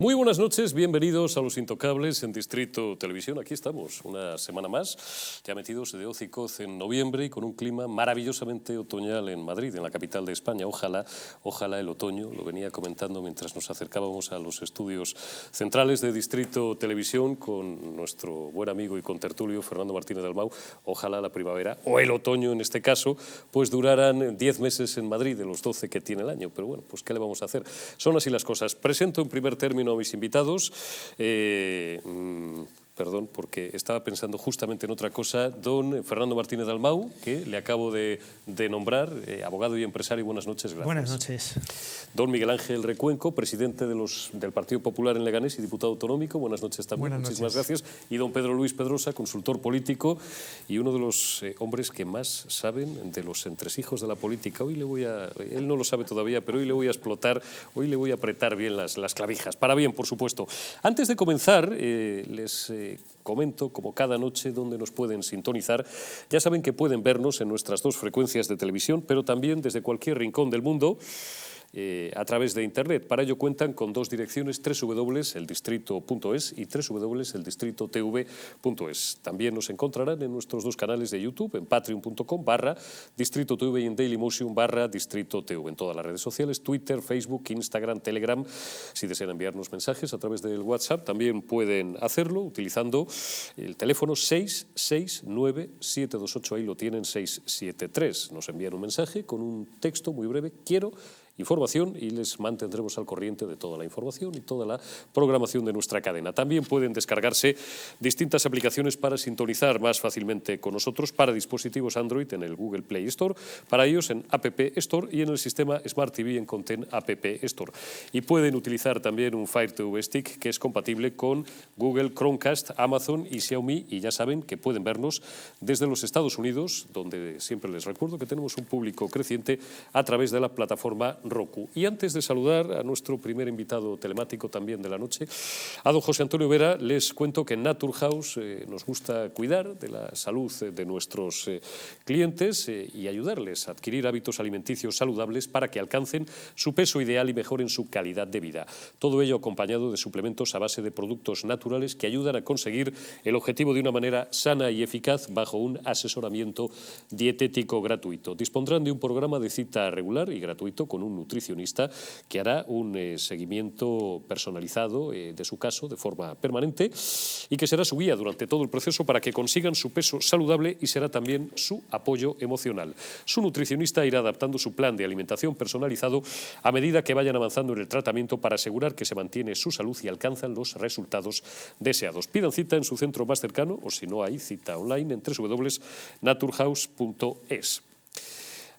Muy buenas noches, bienvenidos a Los Intocables en Distrito Televisión. Aquí estamos, una semana más, ya metidos de hoz y coz en noviembre y con un clima maravillosamente otoñal en Madrid, en la capital de España. Ojalá el otoño, lo venía comentando mientras nos acercábamos a los estudios centrales de Distrito Televisión con nuestro buen amigo y contertulio Fernando Martínez Dalmau. Ojalá la primavera, o el otoño en este caso, pues duraran 10 meses en Madrid de los 12 que tiene el año. Pero bueno, pues ¿qué le vamos a hacer? Son así las cosas. Presento en primer término a mis invitados. Perdón, porque estaba pensando justamente en otra cosa. Don Fernando Martínez Dalmau, que le acabo de nombrar, abogado y empresario. Buenas noches, gracias. Buenas noches. Don Miguel Ángel Recuenco, presidente del Partido Popular en Leganés y diputado autonómico. Buenas noches también. Buenas Muchísimas noches. gracias. Y don Pedro Luis Pedrosa, consultor político y uno de los hombres que más saben de los entresijos de la política. Él no lo sabe todavía, pero hoy le voy a explotar, hoy le voy a apretar bien las clavijas. Para bien, por supuesto. Antes de comenzar, les comento, como cada noche, dónde nos pueden sintonizar. Ya saben que pueden vernos en nuestras dos frecuencias de televisión, pero también desde cualquier rincón del mundo, a través de Internet. Para ello cuentan con dos direcciones, www.eldistrito.es y www.eldistritotv.es. También nos encontrarán en nuestros dos canales de YouTube, en patreon.com/DistritoTV y en Dailymotion/DistritoTV. En todas las redes sociales, Twitter, Facebook, Instagram, Telegram. Si desean enviarnos mensajes a través del WhatsApp, también pueden hacerlo utilizando el teléfono 669-728, ahí lo tienen, 673. Nos envían un mensaje con un texto muy breve: quiero información, y les mantendremos al corriente de toda la información y toda la programación de nuestra cadena. También pueden descargarse distintas aplicaciones para sintonizar más fácilmente con nosotros para dispositivos Android en el Google Play Store, para ellos en App Store y en el sistema Smart TV en Content App Store. Y pueden utilizar también un Fire TV Stick que es compatible con Google Chromecast, Amazon y Xiaomi, y ya saben que pueden vernos desde los Estados Unidos, donde siempre les recuerdo que tenemos un público creciente a través de la plataforma Roku. Y antes de saludar a nuestro primer invitado telemático también de la noche, a don José Antonio Vera, les cuento que en Naturhaus nos gusta cuidar de la salud de nuestros clientes y ayudarles a adquirir hábitos alimenticios saludables para que alcancen su peso ideal y mejoren su calidad de vida. Todo ello acompañado de suplementos a base de productos naturales que ayudan a conseguir el objetivo de una manera sana y eficaz bajo un asesoramiento dietético gratuito. Dispondrán de un programa de cita regular y gratuito con un nutricionista que hará un seguimiento personalizado de su caso de forma permanente y que será su guía durante todo el proceso para que consigan su peso saludable, y será también su apoyo emocional. Su nutricionista irá adaptando su plan de alimentación personalizado a medida que vayan avanzando en el tratamiento para asegurar que se mantiene su salud y alcanzan los resultados deseados. Pidan cita en su centro más cercano, o si no hay, cita online en www.naturhaus.es.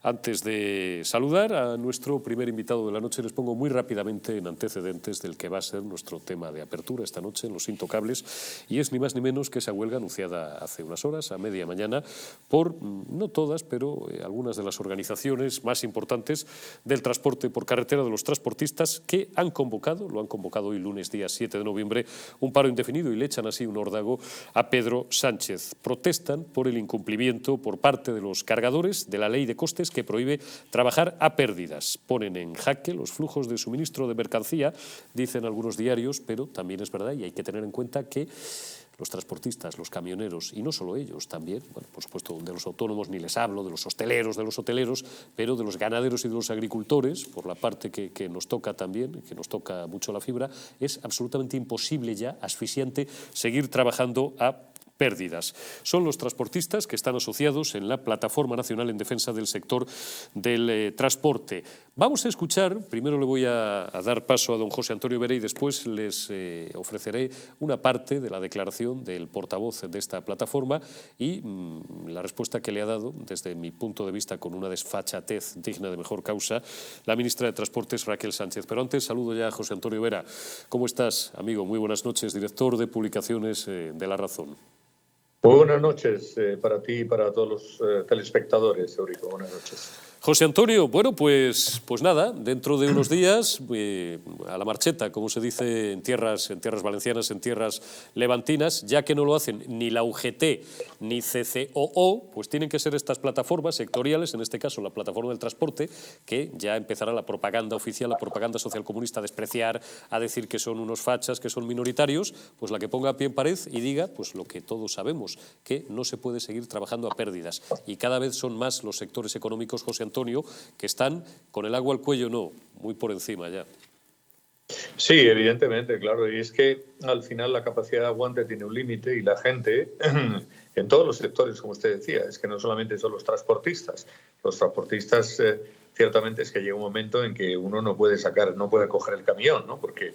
Antes de saludar a nuestro primer invitado de la noche, les pongo muy rápidamente en antecedentes del que va a ser nuestro tema de apertura esta noche en Los Intocables, y es ni más ni menos que esa huelga anunciada hace unas horas, a media mañana, por, no todas, pero algunas de las organizaciones más importantes del transporte por carretera de los transportistas, que lo han convocado hoy lunes día 7 de noviembre, un paro indefinido, y le echan así un órdago a Pedro Sánchez. Protestan por el incumplimiento por parte de los cargadores de la ley de costes que prohíbe trabajar a pérdidas. Ponen en jaque los flujos de suministro de mercancía, dicen algunos diarios, pero también es verdad y hay que tener en cuenta que los transportistas, los camioneros, y no solo ellos, también, bueno, por supuesto, de los autónomos ni les hablo, de los hosteleros, pero de los ganaderos y de los agricultores, por la parte que nos toca también, que nos toca mucho la fibra, es absolutamente imposible ya, asfixiante, seguir trabajando a pérdidas. Son los transportistas que están asociados en la Plataforma Nacional en Defensa del Sector del Transporte. Vamos a escuchar, primero le voy a dar paso a don José Antonio Vera y después les ofreceré una parte de la declaración del portavoz de esta plataforma y la respuesta que le ha dado, desde mi punto de vista con una desfachatez digna de mejor causa, la ministra de Transportes, Raquel Sánchez. Pero antes saludo ya a José Antonio Vera. ¿Cómo estás, amigo? Muy buenas noches, director de publicaciones de La Razón. Muy buenas noches para ti y para todos los telespectadores, Eurico. Buenas noches. José Antonio, bueno, pues nada, dentro de unos días, a la marcheta, como se dice en tierras valencianas, en tierras levantinas, ya que no lo hacen ni la UGT ni CCOO, pues tienen que ser estas plataformas sectoriales, en este caso la plataforma del transporte, que ya empezará la propaganda oficial, la propaganda socialcomunista a despreciar, a decir que son unos fachas, que son minoritarios, pues la que ponga pie en pared y diga pues lo que todos sabemos, que no se puede seguir trabajando a pérdidas. Y cada vez son más los sectores económicos, José Antonio, que están con el agua al cuello, no, muy por encima ya. Sí, evidentemente, claro. Y es que al final la capacidad de aguante tiene un límite y la gente, en todos los sectores, como usted decía, es que no solamente son los transportistas. Los transportistas, ciertamente es que llega un momento en que uno no puede coger el camión, ¿no? Porque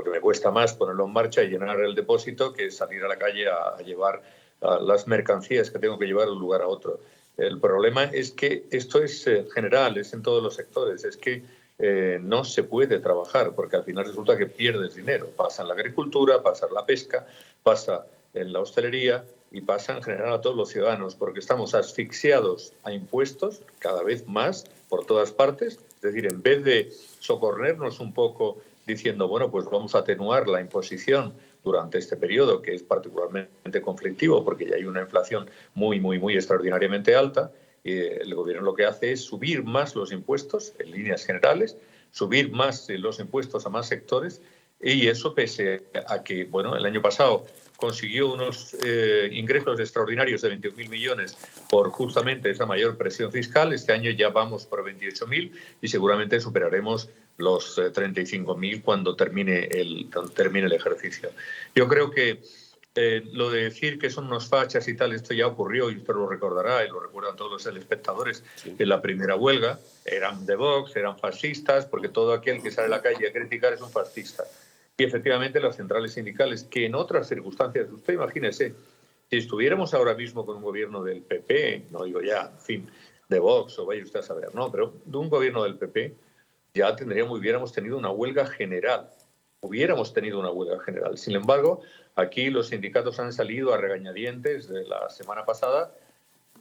me cuesta más ponerlo en marcha y llenar el depósito que salir a la calle a llevar las mercancías que tengo que llevar de un lugar a otro. El problema es que esto es general, es en todos los sectores, es que no se puede trabajar porque al final resulta que pierdes dinero. Pasa en la agricultura, pasa en la pesca, pasa en la hostelería y pasa en general a todos los ciudadanos porque estamos asfixiados a impuestos cada vez más por todas partes. Es decir, en vez de socorrernos un poco diciendo, bueno, pues vamos a atenuar la imposición durante este periodo, que es particularmente conflictivo porque ya hay una inflación muy extraordinariamente alta, el gobierno lo que hace es subir más los impuestos en líneas generales, subir más los impuestos a más sectores, y eso pese a que, bueno, el año pasado consiguió unos ingresos extraordinarios de 21.000 millones por justamente esa mayor presión fiscal. Este año ya vamos por 28.000 y seguramente superaremos los 35.000 cuando termine el ejercicio. Yo creo que lo de decir que son unos fachas y tal, esto ya ocurrió y usted lo recordará y lo recuerdan todos los telespectadores, sí. En la primera huelga eran de Vox, eran fascistas, porque todo aquel que sale a la calle a criticar es un fascista. Y efectivamente las centrales sindicales, que en otras circunstancias, usted imagínese, si estuviéramos ahora mismo con un gobierno del PP, no digo ya, en fin, de Vox o vaya usted a saber, no, pero de un gobierno del PP ya hubiéramos tenido una huelga general. Hubiéramos tenido una huelga general. Sin embargo, aquí los sindicatos han salido a regañadientes de la semana pasada,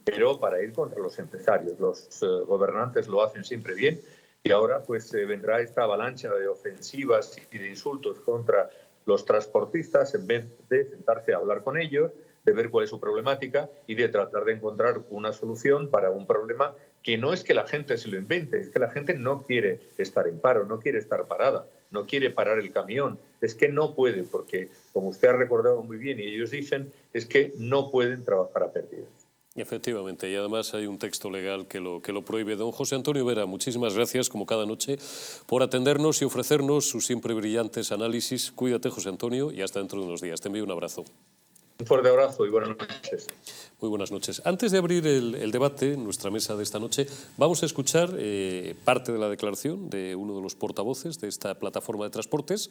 pero para ir contra los empresarios. Los gobernantes lo hacen siempre bien y ahora pues vendrá esta avalancha de ofensivas y de insultos contra los transportistas en vez de sentarse a hablar con ellos, de ver cuál es su problemática y de tratar de encontrar una solución para un problema que no es que la gente se lo invente, es que la gente no quiere estar en paro, no quiere estar parada, no quiere parar el camión, es que no puede, porque como usted ha recordado muy bien y ellos dicen, es que no pueden trabajar a pérdidas. Efectivamente, y además hay un texto legal que lo prohíbe. Don José Antonio Vera, muchísimas gracias, como cada noche, por atendernos y ofrecernos sus siempre brillantes análisis. Cuídate, José Antonio, y hasta dentro de unos días. Te envío un abrazo. Un fuerte abrazo y buenas noches. Muy buenas noches. Antes de abrir el debate, en nuestra mesa de esta noche, vamos a escuchar parte de la declaración de uno de los portavoces de esta plataforma de transportes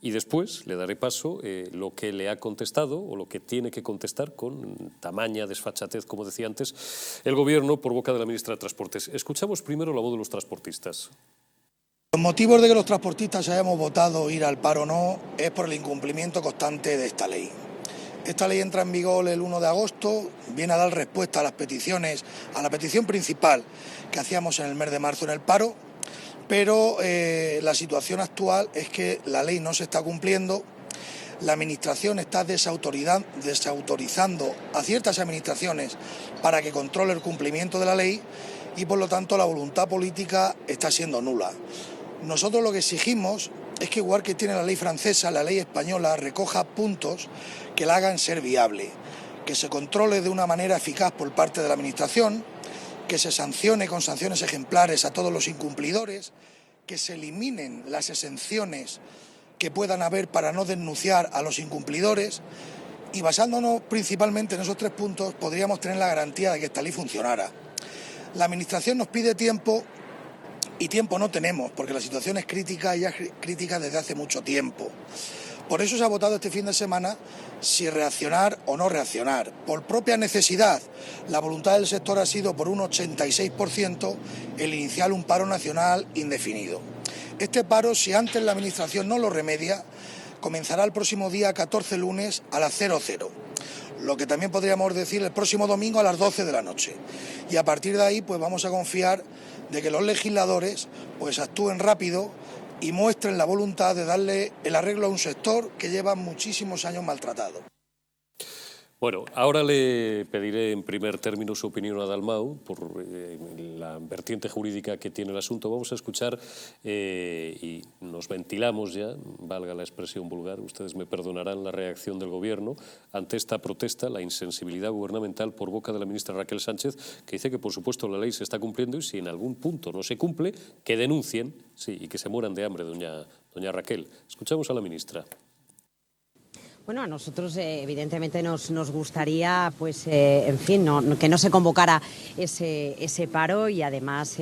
y después le daré paso lo que le ha contestado o lo que tiene que contestar con tamaña desfachatez, como decía antes, el Gobierno por boca de la ministra de Transportes. Escuchamos primero la voz de los transportistas. Los motivos de que los transportistas hayamos votado ir al paro o no es por el incumplimiento constante de esta ley. Esta ley entra en vigor el 1 de agosto, viene a dar respuesta a las peticiones, a la petición principal que hacíamos en el mes de marzo en el paro, pero la situación actual es que la ley no se está cumpliendo, la Administración está desautorizando a ciertas administraciones para que controle el cumplimiento de la ley y por lo tanto la voluntad política está siendo nula. Nosotros lo que exigimos es que igual que tiene la ley francesa, la ley española recoja puntos que la hagan ser viable, que se controle de una manera eficaz por parte de la Administración, que se sancione con sanciones ejemplares a todos los incumplidores, que se eliminen las exenciones que puedan haber para no denunciar a los incumplidores y basándonos principalmente en esos 3 puntos podríamos tener la garantía de que esta ley funcionara. La Administración nos pide tiempo y tiempo no tenemos, porque la situación es crítica y ya crítica desde hace mucho tiempo. Por eso se ha votado este fin de semana si reaccionar o no reaccionar. Por propia necesidad, la voluntad del sector ha sido por un 86% el iniciar un paro nacional indefinido. Este paro, si antes la Administración no lo remedia, comenzará el próximo día 14 lunes a las 00. lo que también podríamos decir el próximo domingo a las 12 de la noche. Y a partir de ahí pues vamos a confiar de que los legisladores pues actúen rápido y muestren la voluntad de darle el arreglo a un sector que lleva muchísimos años maltratado. Bueno, ahora le pediré en primer término su opinión a Dalmau por la vertiente jurídica que tiene el asunto. Vamos a escuchar y nos ventilamos ya, valga la expresión vulgar, ustedes me perdonarán, la reacción del Gobierno ante esta protesta, la insensibilidad gubernamental por boca de la ministra Raquel Sánchez, que dice que por supuesto la ley se está cumpliendo y si en algún punto no se cumple, que denuncien, sí, y que se mueran de hambre, doña Raquel. Escuchamos a la ministra. Bueno, a nosotros evidentemente nos gustaría, pues, en fin, que no se convocara ese paro y además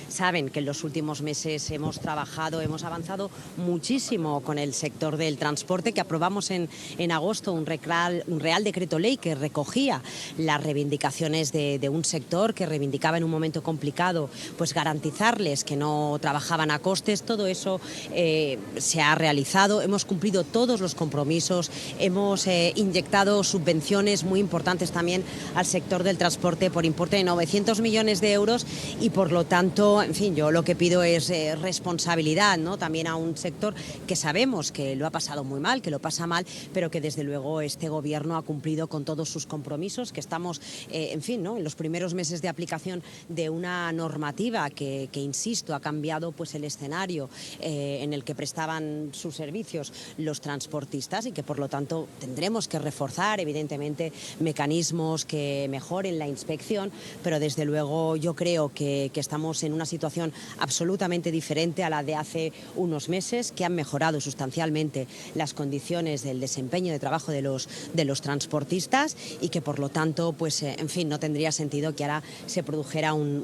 saben que en los últimos meses hemos avanzado muchísimo con el sector del transporte, que aprobamos en agosto un real decreto ley que recogía las reivindicaciones de un sector que reivindicaba en un momento complicado, pues garantizarles que no trabajaban a costes. Todo eso se ha realizado, hemos cumplido todos los compromisos. Hemos inyectado subvenciones muy importantes también al sector del transporte por importe de 900 millones de euros y por lo tanto, en fin, yo lo que pido es responsabilidad, ¿no? También a un sector que sabemos que lo ha pasado muy mal, que lo pasa mal, pero que desde luego este Gobierno ha cumplido con todos sus compromisos, que estamos, en fin, ¿no?, en los primeros meses de aplicación de una normativa que insisto, ha cambiado pues el escenario en el que prestaban sus servicios los transportistas y que por lo tanto tendremos que reforzar evidentemente mecanismos que mejoren la inspección, pero desde luego yo creo que estamos en una situación absolutamente diferente a la de hace unos meses, que han mejorado sustancialmente las condiciones del desempeño de trabajo de los transportistas y que por lo tanto, pues en fin, no tendría sentido que ahora se produjera un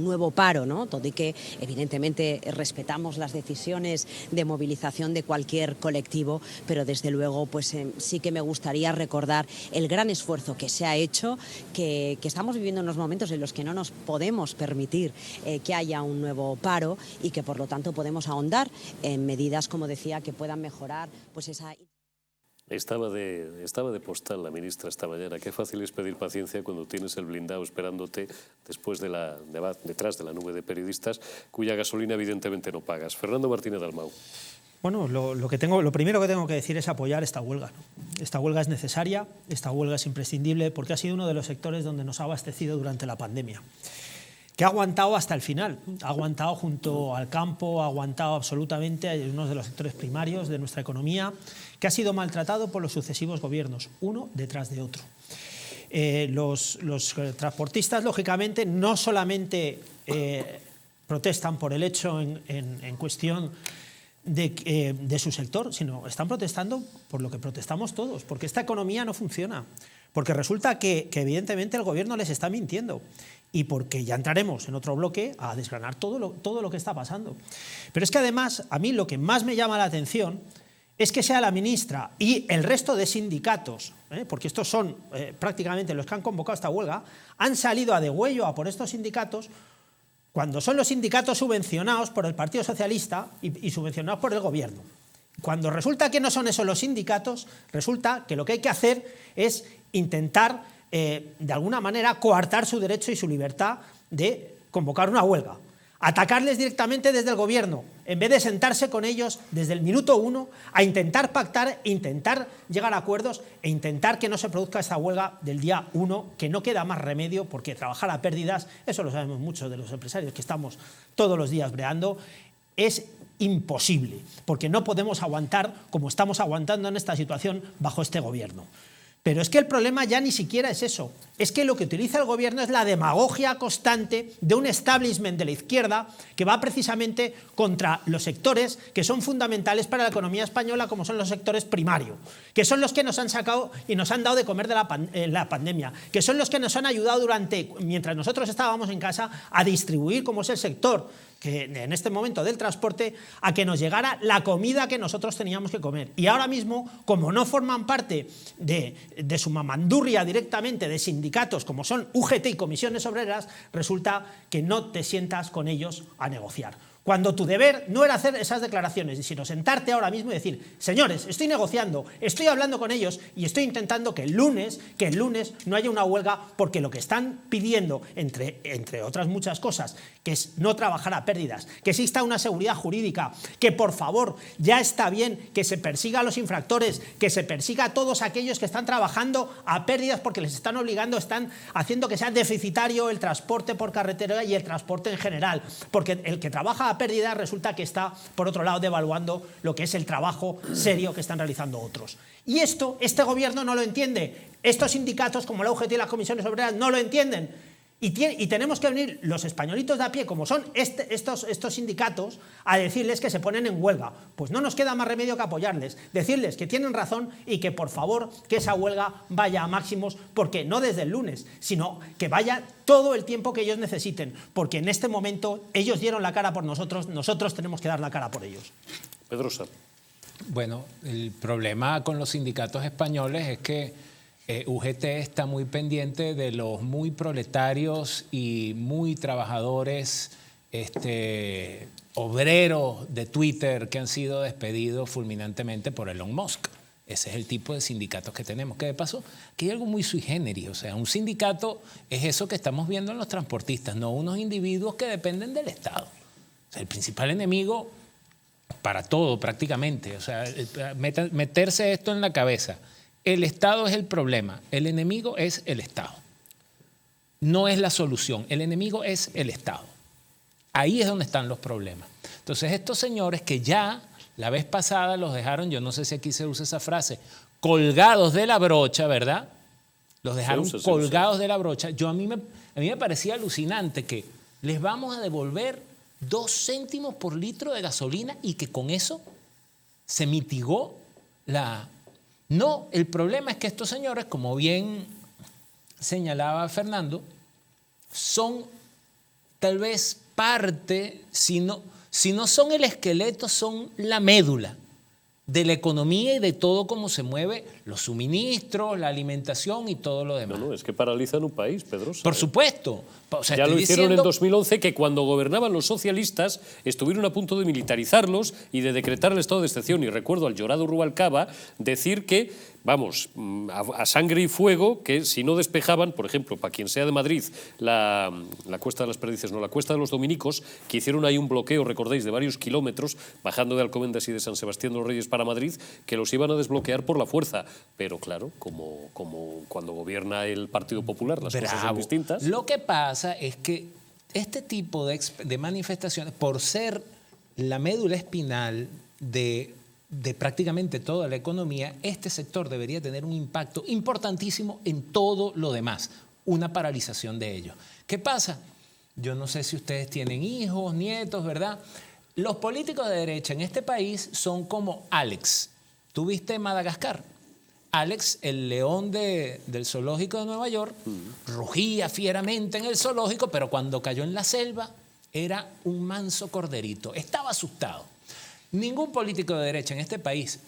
nuevo paro, ¿no? Todo y que evidentemente respetamos las decisiones de movilización de cualquier colectivo, pero desde luego pues sí que me gustaría recordar el gran esfuerzo que se ha hecho, que estamos viviendo unos momentos en los que no nos podemos permitir que haya un nuevo paro y que por lo tanto podemos ahondar en medidas, como decía, que puedan mejorar pues esa... Estaba de postal la ministra esta mañana. Qué fácil es pedir paciencia cuando tienes el blindado esperándote detrás de la nube de periodistas cuya gasolina evidentemente no pagas. Fernando Martínez Dalmau. Bueno, lo primero que tengo que decir es apoyar esta huelga, ¿no? Esta huelga es necesaria, esta huelga es imprescindible porque ha sido uno de los sectores donde nos ha abastecido durante la pandemia, que ha aguantado hasta el final, ha aguantado junto al campo, ha aguantado absolutamente en uno de los sectores primarios de nuestra economía, que ha sido maltratado por los sucesivos gobiernos, uno detrás de otro. Los transportistas, lógicamente, no solamente protestan por el hecho en cuestión de su sector, sino están protestando por lo que protestamos todos, porque esta economía no funciona, porque resulta que evidentemente el Gobierno les está mintiendo y porque ya entraremos en otro bloque a desgranar todo lo que está pasando. Pero es que además a mí lo que más me llama la atención es que sea la ministra y el resto de sindicatos, porque estos son prácticamente los que han convocado esta huelga, han salido a degüello a por estos sindicatos cuando son los sindicatos subvencionados por el Partido Socialista y subvencionados por el Gobierno. Cuando resulta que no son esos los sindicatos, resulta que lo que hay que hacer es intentar, de alguna manera, coartar su derecho y su libertad de convocar una huelga. Atacarles directamente desde el Gobierno, en vez de sentarse con ellos desde el minuto 1 a intentar pactar, intentar llegar a acuerdos e intentar que no se produzca esta huelga del día 1, que no queda más remedio porque trabajar a pérdidas, eso lo sabemos muchos de los empresarios que estamos todos los días breando, es imposible, porque no podemos aguantar como estamos aguantando en esta situación bajo este Gobierno. Pero es que el problema ya ni siquiera es eso, es que lo que utiliza el Gobierno es la demagogia constante de un establishment de la izquierda que va precisamente contra los sectores que son fundamentales para la economía española, como son los sectores primarios, que son los que nos han sacado y nos han dado de comer de la pandemia, que son los que nos han ayudado mientras nosotros estábamos en casa, a distribuir, como es el sector que en este momento del transporte, a que nos llegara la comida que nosotros teníamos que comer. Y ahora mismo, como no forman parte de su mamandurria directamente de sindicatos como son UGT y comisiones obreras, resulta que no te sientas con ellos a negociar. Cuando tu deber no era hacer esas declaraciones, sino sentarte ahora mismo y decir, señores, estoy negociando, estoy hablando con ellos y estoy intentando que el lunes no haya una huelga, porque lo que están pidiendo, entre otras muchas cosas, que es no trabajar a pérdidas, que exista una seguridad jurídica, que por favor ya está bien que se persiga a los infractores, que se persiga a todos aquellos que están trabajando a pérdidas porque les están obligando, están haciendo que sea deficitario el transporte por carretera y el transporte en general, porque el que trabaja a pérdida resulta que está, por otro lado, devaluando lo que es el trabajo serio que están realizando otros. Y este gobierno no lo entiende. Estos sindicatos, como la UGT y las comisiones obreras, no lo entienden. Y tenemos que venir los españolitos de a pie, como son estos sindicatos, a decirles que se ponen en huelga. Pues no nos queda más remedio que apoyarles, decirles que tienen razón y que por favor que esa huelga vaya a máximos, porque no desde el lunes, sino que vaya todo el tiempo que ellos necesiten, porque en este momento ellos dieron la cara por nosotros, nosotros tenemos que dar la cara por ellos. Pedrosa. Bueno, el problema con los sindicatos españoles es que UGT está muy pendiente de los muy proletarios y muy trabajadores, obreros de Twitter que han sido despedidos fulminantemente por Elon Musk. Ese es el tipo de sindicatos que tenemos. Que de paso, que hay algo muy sui generis. O sea, un sindicato es eso que estamos viendo en los transportistas, no unos individuos que dependen del Estado. O sea, el principal enemigo para todo prácticamente, o sea, meterse esto en la cabeza. El Estado es el problema, el enemigo es el Estado. No es la solución, el enemigo es el Estado. Ahí es donde están los problemas. Entonces estos señores que ya la vez pasada los dejaron, yo no sé si aquí se usa esa frase, colgados de la brocha, ¿verdad? Los dejaron colgados de la brocha. A mí me parecía alucinante que les vamos a devolver 2 céntimos por litro de gasolina y que con eso se mitigó la... No, el problema es que estos señores, como bien señalaba Fernando, son tal vez parte, si no son el esqueleto, son la médula de la economía y de todo cómo se mueve los suministros, la alimentación y todo lo demás. No, es que paralizan un país, Pedrosa. Por supuesto. O sea, ya lo hicieron en 2011, que cuando gobernaban los socialistas estuvieron a punto de militarizarlos y de decretar el estado de excepción. Y recuerdo al llorado Rubalcaba decir que, vamos, a sangre y fuego, que si no despejaban, por ejemplo, para quien sea de Madrid, la Cuesta de las Perdices, no, la Cuesta de los Dominicos, que hicieron ahí un bloqueo, recordéis, de varios kilómetros, bajando de Alcobendas y de San Sebastián de los Reyes para Madrid, que los iban a desbloquear por la fuerza. Pero claro, como cuando gobierna el Partido Popular, las cosas son distintas. Lo que pasa es que este tipo de manifestaciones, por ser la médula espinal de prácticamente toda la economía, este sector debería tener un impacto importantísimo en todo lo demás, una paralización de ellos. ¿Qué pasa? Yo no sé si ustedes tienen hijos, nietos, ¿verdad? Los políticos de derecha en este país son como Alex. ¿Tú viste Madagascar? Alex, el león del zoológico de Nueva York, rugía fieramente en el zoológico, pero cuando cayó en la selva era un manso corderito, estaba asustado. Ningún político de derecha en este país,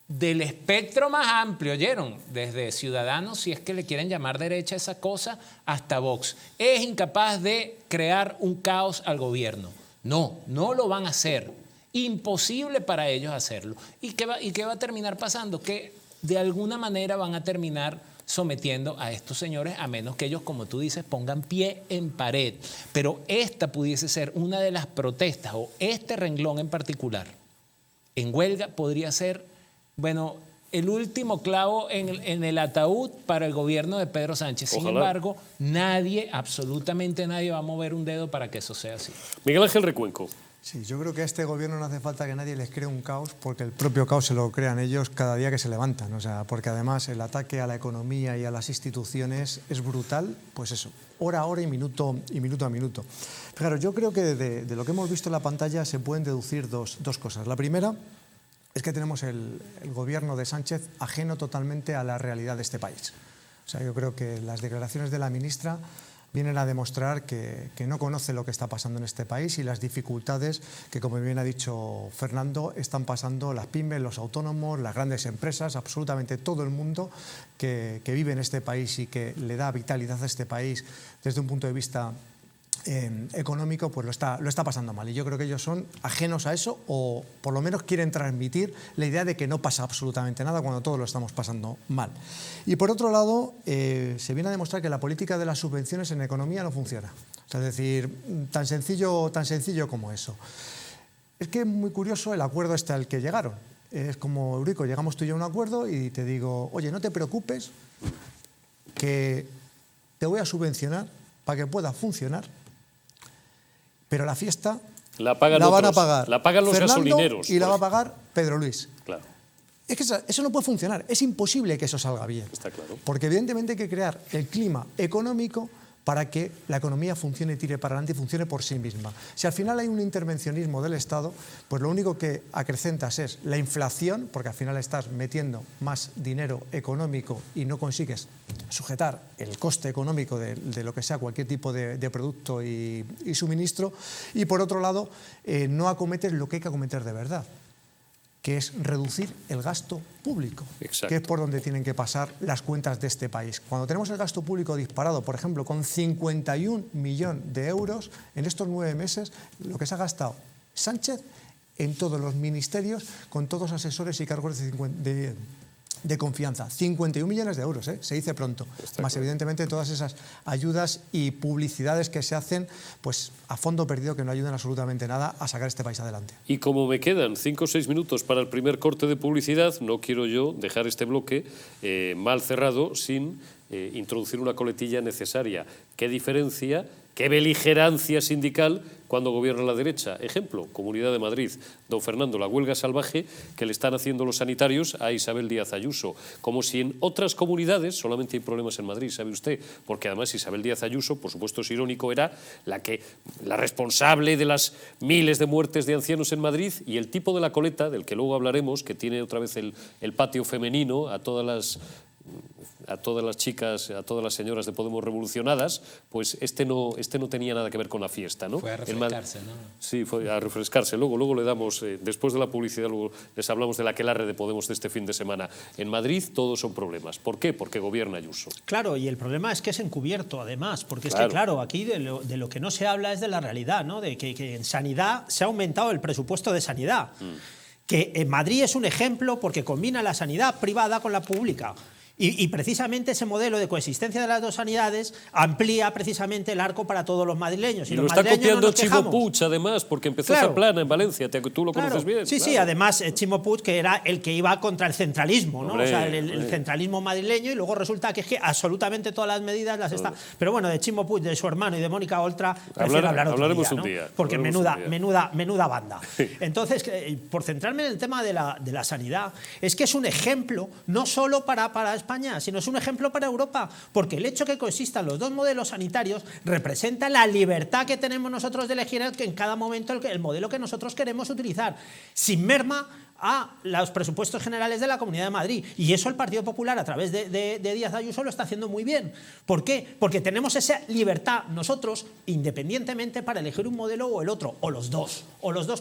del espectro más amplio, oyeron, desde Ciudadanos, si es que le quieren llamar derecha esa cosa, hasta Vox, es incapaz de crear un caos al gobierno. No lo van a hacer. Imposible para ellos hacerlo. ¿Y qué va a terminar pasando? Que de alguna manera van a terminar sometiendo a estos señores, a menos que ellos, como tú dices, pongan pie en pared. Pero esta pudiese ser una de las protestas, o este renglón en particular, en huelga, podría ser, bueno, el último clavo en el ataúd para el gobierno de Pedro Sánchez. Sin embargo, absolutamente nadie va a mover un dedo para que eso sea así. Miguel Ángel Recuenco. Sí, yo creo que a este gobierno no hace falta que nadie les cree un caos, porque el propio caos se lo crean ellos cada día que se levantan. O sea, porque además el ataque a la economía y a las instituciones es brutal, pues eso, hora a hora y minuto a minuto. Fijaros, yo creo que de lo que hemos visto en la pantalla se pueden deducir dos cosas. La primera es que tenemos el gobierno de Sánchez ajeno totalmente a la realidad de este país. O sea, yo creo que las declaraciones de la ministra vienen a demostrar que no conoce lo que está pasando en este país y las dificultades que, como bien ha dicho Fernando, están pasando las pymes, los autónomos, las grandes empresas, absolutamente todo el mundo que vive en este país y que le da vitalidad a este país desde un punto de vista económico, pues lo está pasando mal. Y yo creo que ellos son ajenos a eso, o por lo menos quieren transmitir la idea de que no pasa absolutamente nada cuando todos lo estamos pasando mal. Y por otro lado, se viene a demostrar que la política de las subvenciones en economía no funciona. O sea, es decir, tan sencillo como eso. Es que es muy curioso el acuerdo al que llegaron. Es como, Eurico, llegamos tú y yo a un acuerdo y te digo, oye, no te preocupes, que te voy a subvencionar para que pueda funcionar, pero la fiesta la van a pagar, la pagan los Fernando, gasolineros. y la va a pagar Pedro Luis. Claro. Es que eso no puede funcionar, es imposible que eso salga bien. Está claro. Porque evidentemente hay que crear el clima económico para que la economía funcione y tire para adelante y funcione por sí misma. Si al final hay un intervencionismo del Estado, pues lo único que acrecentas es la inflación, porque al final estás metiendo más dinero económico y no consigues sujetar el coste económico de lo que sea cualquier tipo de producto y suministro, y por otro lado no acometes lo que hay que acometer de verdad, que es reducir el gasto público, Exacto. que es por donde tienen que pasar las cuentas de este país. Cuando tenemos el gasto público disparado, por ejemplo, con 51 millones de euros en estos 9 meses, lo que se ha gastado Sánchez en todos los ministerios, con todos asesores y cargos de confianza. 51 millones de euros, se dice pronto. Está Más claro. evidentemente todas esas ayudas y publicidades que se hacen pues a fondo perdido, que no ayudan absolutamente nada a sacar este país adelante. Y como me quedan 5 o 6 minutos para el primer corte de publicidad, no quiero yo dejar este bloque mal cerrado sin introducir una coletilla necesaria. ¿Qué diferencia, qué beligerancia sindical cuando gobierna la derecha? Ejemplo, Comunidad de Madrid. Don Fernando, la huelga salvaje que le están haciendo los sanitarios a Isabel Díaz Ayuso. Como si en otras comunidades solamente hay problemas en Madrid, ¿sabe usted? Porque además Isabel Díaz Ayuso, por supuesto es irónico, era la responsable de las miles de muertes de ancianos en Madrid, y el tipo de la coleta, del que luego hablaremos, que tiene otra vez el patio femenino a todas las chicas, a todas las señoras de Podemos revolucionadas, pues este no tenía nada que ver con la fiesta, ¿no? Fue a refrescarse, ¿no? Sí, fue a refrescarse. Luego le damos, después de la publicidad, luego les hablamos del aquelarre de Podemos de este fin de semana. En Madrid todos son problemas. ¿Por qué? Porque gobierna Ayuso. Claro, y el problema es que es encubierto, además, porque Claro. es que, claro, aquí de lo que no se habla es de la realidad, ¿no? De que en sanidad se ha aumentado el presupuesto de sanidad. Que en Madrid es un ejemplo porque combina la sanidad privada con la pública. Y precisamente ese modelo de coexistencia de las dos sanidades amplía precisamente el arco para todos los madrileños. Y los lo está madrileños copiando no nos Chimo quejamos. Puig, además, porque empezó Claro. Zaplana en Valencia. Tú lo Claro. conoces bien. Sí, claro. sí, además Chimo Puig, que era el que iba contra el centralismo, ¿no? Hombre, o sea, el hombre. centralismo madrileño, y luego resulta que es que absolutamente todas las medidas las está. Pero bueno, de Chimo Puig, de su hermano y de Mónica Oltra, prefiero hablar otro hablaremos día, un ¿no? día, Porque hablaremos menuda banda. Entonces, por centrarme en el tema de la sanidad, es que es un ejemplo no solo para España, sino es un ejemplo para Europa, porque el hecho que coexistan los dos modelos sanitarios representa la libertad que tenemos nosotros de elegir en cada momento el modelo que nosotros queremos utilizar, sin merma a los presupuestos generales de la Comunidad de Madrid. Y eso el Partido Popular, a través de Díaz Ayuso, lo está haciendo muy bien. ¿Por qué? Porque tenemos esa libertad nosotros, independientemente, para elegir un modelo o el otro, o los dos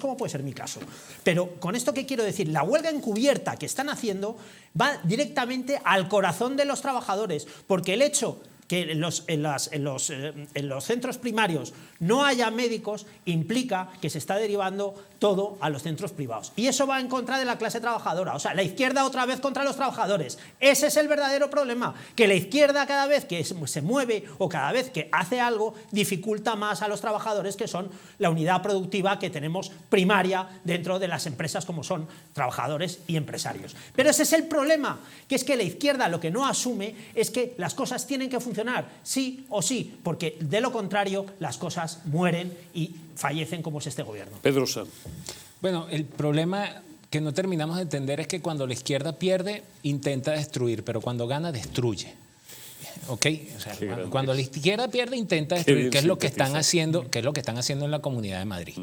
como puede ser mi caso. Pero con esto, ¿qué quiero decir? La huelga encubierta que están haciendo va directamente al corazón de los trabajadores, porque el hecho que en los centros primarios no haya médicos implica que se está derivando todo a los centros privados. Y eso va en contra de la clase trabajadora. O sea, la izquierda otra vez contra los trabajadores. Ese es el verdadero problema, que la izquierda cada vez que se mueve o cada vez que hace algo dificulta más a los trabajadores, que son la unidad productiva que tenemos primaria dentro de las empresas, como son trabajadores y empresarios. Pero ese es el problema, que es que la izquierda lo que no asume es que las cosas tienen que funcionar sí o sí, porque de lo contrario las cosas mueren y fallecen, como es este gobierno. Pedro San. Bueno, el problema que no terminamos de entender es que cuando la izquierda pierde, intenta destruir, pero cuando gana, destruye. ¿Ok? O sea, cuando la izquierda pierde, intenta destruir, que es lo que están haciendo en la Comunidad de Madrid.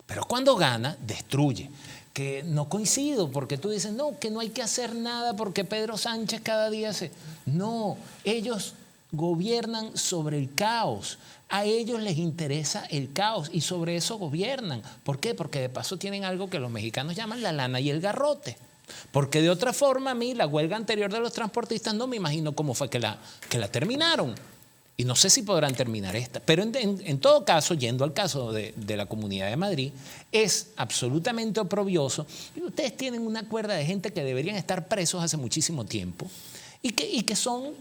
Pero cuando gana, destruye. Que no coincido, porque tú dices, no, que no hay que hacer nada porque Pedro Sánchez cada día se... No, ellos gobiernan sobre el caos. A ellos les interesa el caos y sobre eso gobiernan. ¿Por qué? Porque de paso tienen algo que los mexicanos llaman la lana y el garrote. Porque de otra forma, a mí la huelga anterior de los transportistas no me imagino cómo fue que la terminaron. Y no sé si podrán terminar esta. Pero en todo caso, yendo al caso de la Comunidad de Madrid, es absolutamente oprobioso. Y ustedes tienen una cuerda de gente que deberían estar presos hace muchísimo tiempo y que son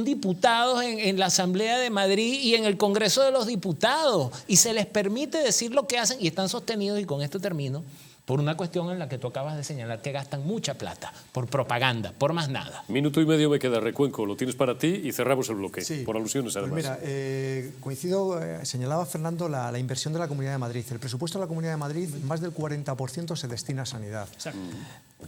diputados en la Asamblea de Madrid y en el Congreso de los Diputados. Y se les permite decir lo que hacen y están sostenidos, y con esto termino, por una cuestión en la que tú acabas de señalar, que gastan mucha plata, por propaganda, por más nada. Minuto y medio me queda, Recuenco, lo tienes para ti y cerramos el bloque, Sí. por alusiones además. Pues mira, coincido, señalaba Fernando la inversión de la Comunidad de Madrid. El presupuesto de la Comunidad de Madrid, más del 40% se destina a sanidad. Exacto.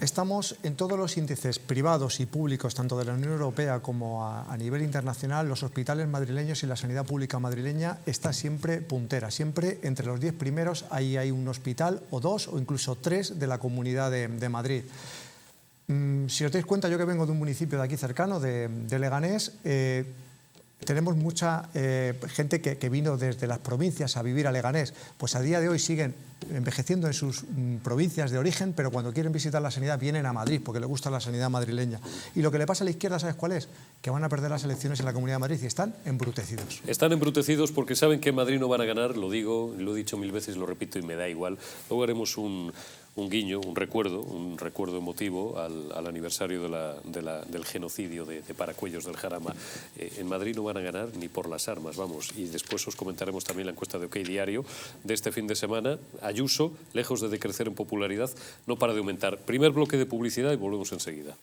Estamos en todos los índices privados y públicos, tanto de la Unión Europea como a nivel internacional. Los hospitales madrileños y la sanidad pública madrileña está siempre puntera, siempre entre los 10 primeros. Ahí hay un hospital o 2 o incluso 3 de la Comunidad de Madrid. Si os dais cuenta, yo que vengo de un municipio de aquí cercano, de Leganés, tenemos mucha gente que vino desde las provincias a vivir a Leganés. Pues a día de hoy siguen envejeciendo en sus provincias de origen, pero cuando quieren visitar la sanidad vienen a Madrid porque les gusta la sanidad madrileña. Y lo que le pasa a la izquierda, ¿sabes cuál es? Que van a perder las elecciones en la Comunidad de Madrid y están embrutecidos. Están embrutecidos porque saben que en Madrid no van a ganar, lo digo, lo he dicho 1000 veces, lo repito y me da igual. Luego haremos un guiño, un recuerdo emotivo al aniversario del genocidio de Paracuellos del Jarama. En Madrid no van a ganar ni por las armas, vamos. Y después os comentaremos también la encuesta de OK Diario de este fin de semana. Ayuso, lejos de decrecer en popularidad, no para de aumentar. Primer bloque de publicidad y volvemos enseguida.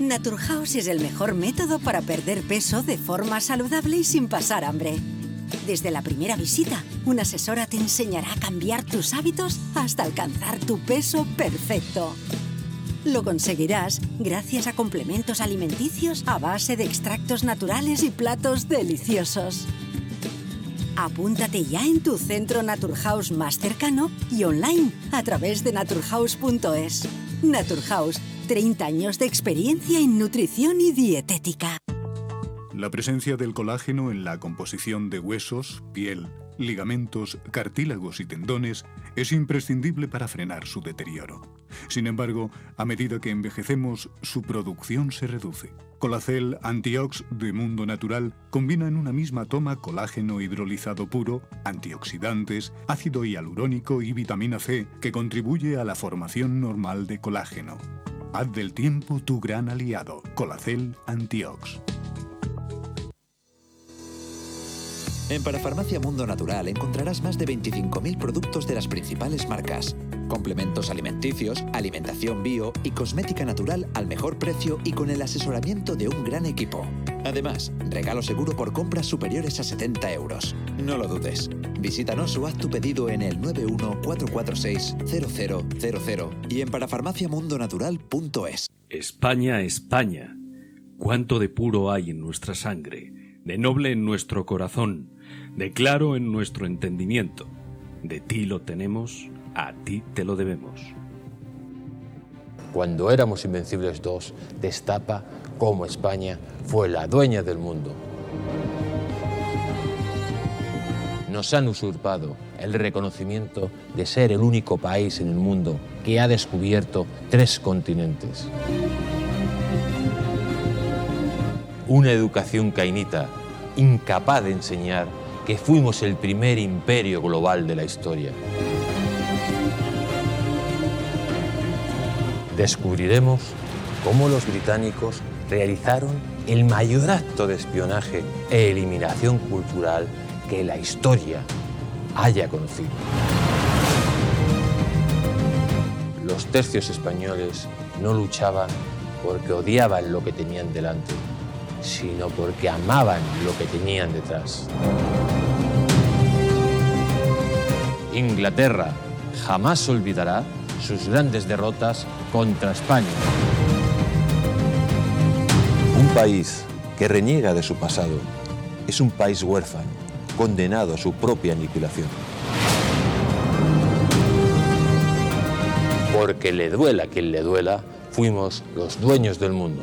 Naturhaus es el mejor método para perder peso de forma saludable y sin pasar hambre. Desde la primera visita, una asesora te enseñará a cambiar tus hábitos hasta alcanzar tu peso perfecto. Lo conseguirás gracias a complementos alimenticios a base de extractos naturales y platos deliciosos. Apúntate ya en tu centro Naturhaus más cercano y online a través de naturhaus.es. Naturhaus, 30 años de experiencia en nutrición y dietética. La presencia del colágeno en la composición de huesos, piel, ligamentos, cartílagos y tendones es imprescindible para frenar su deterioro. Sin embargo, a medida que envejecemos, su producción se reduce. Colacel Antiox de Mundo Natural combina en una misma toma colágeno hidrolizado puro, antioxidantes, ácido hialurónico y vitamina C, que contribuye a la formación normal de colágeno. Haz del tiempo tu gran aliado. Colacel Antiox. En Parafarmacia Mundo Natural encontrarás más de 25.000 productos de las principales marcas, complementos alimenticios, alimentación bio y cosmética natural al mejor precio y con el asesoramiento de un gran equipo. Además, regalo seguro por compras superiores a 70 euros. No lo dudes. Visítanos o haz tu pedido en el 914460000 y en parafarmaciamundonatural.es. España, España. Cuánto de puro hay en nuestra sangre, de noble en nuestro corazón, de claro en nuestro entendimiento. De ti lo tenemos, a ti te lo debemos. Cuando éramos Invencibles 2, destapa cómo España fue la dueña del mundo. Nos han usurpado el reconocimiento de ser el único país en el mundo que ha descubierto 3 continentes. Una educación cainita, incapaz de enseñar que fuimos el primer imperio global de la historia. Descubriremos cómo los británicos realizaron el mayor acto de espionaje e eliminación cultural que la historia haya conocido. Los tercios españoles no luchaban porque odiaban lo que tenían delante, sino porque amaban lo que tenían detrás. Inglaterra jamás olvidará sus grandes derrotas contra España. Un país que reniega de su pasado es un país huérfano, condenado a su propia aniquilación. Porque le duela a quien le duela, fuimos los dueños del mundo.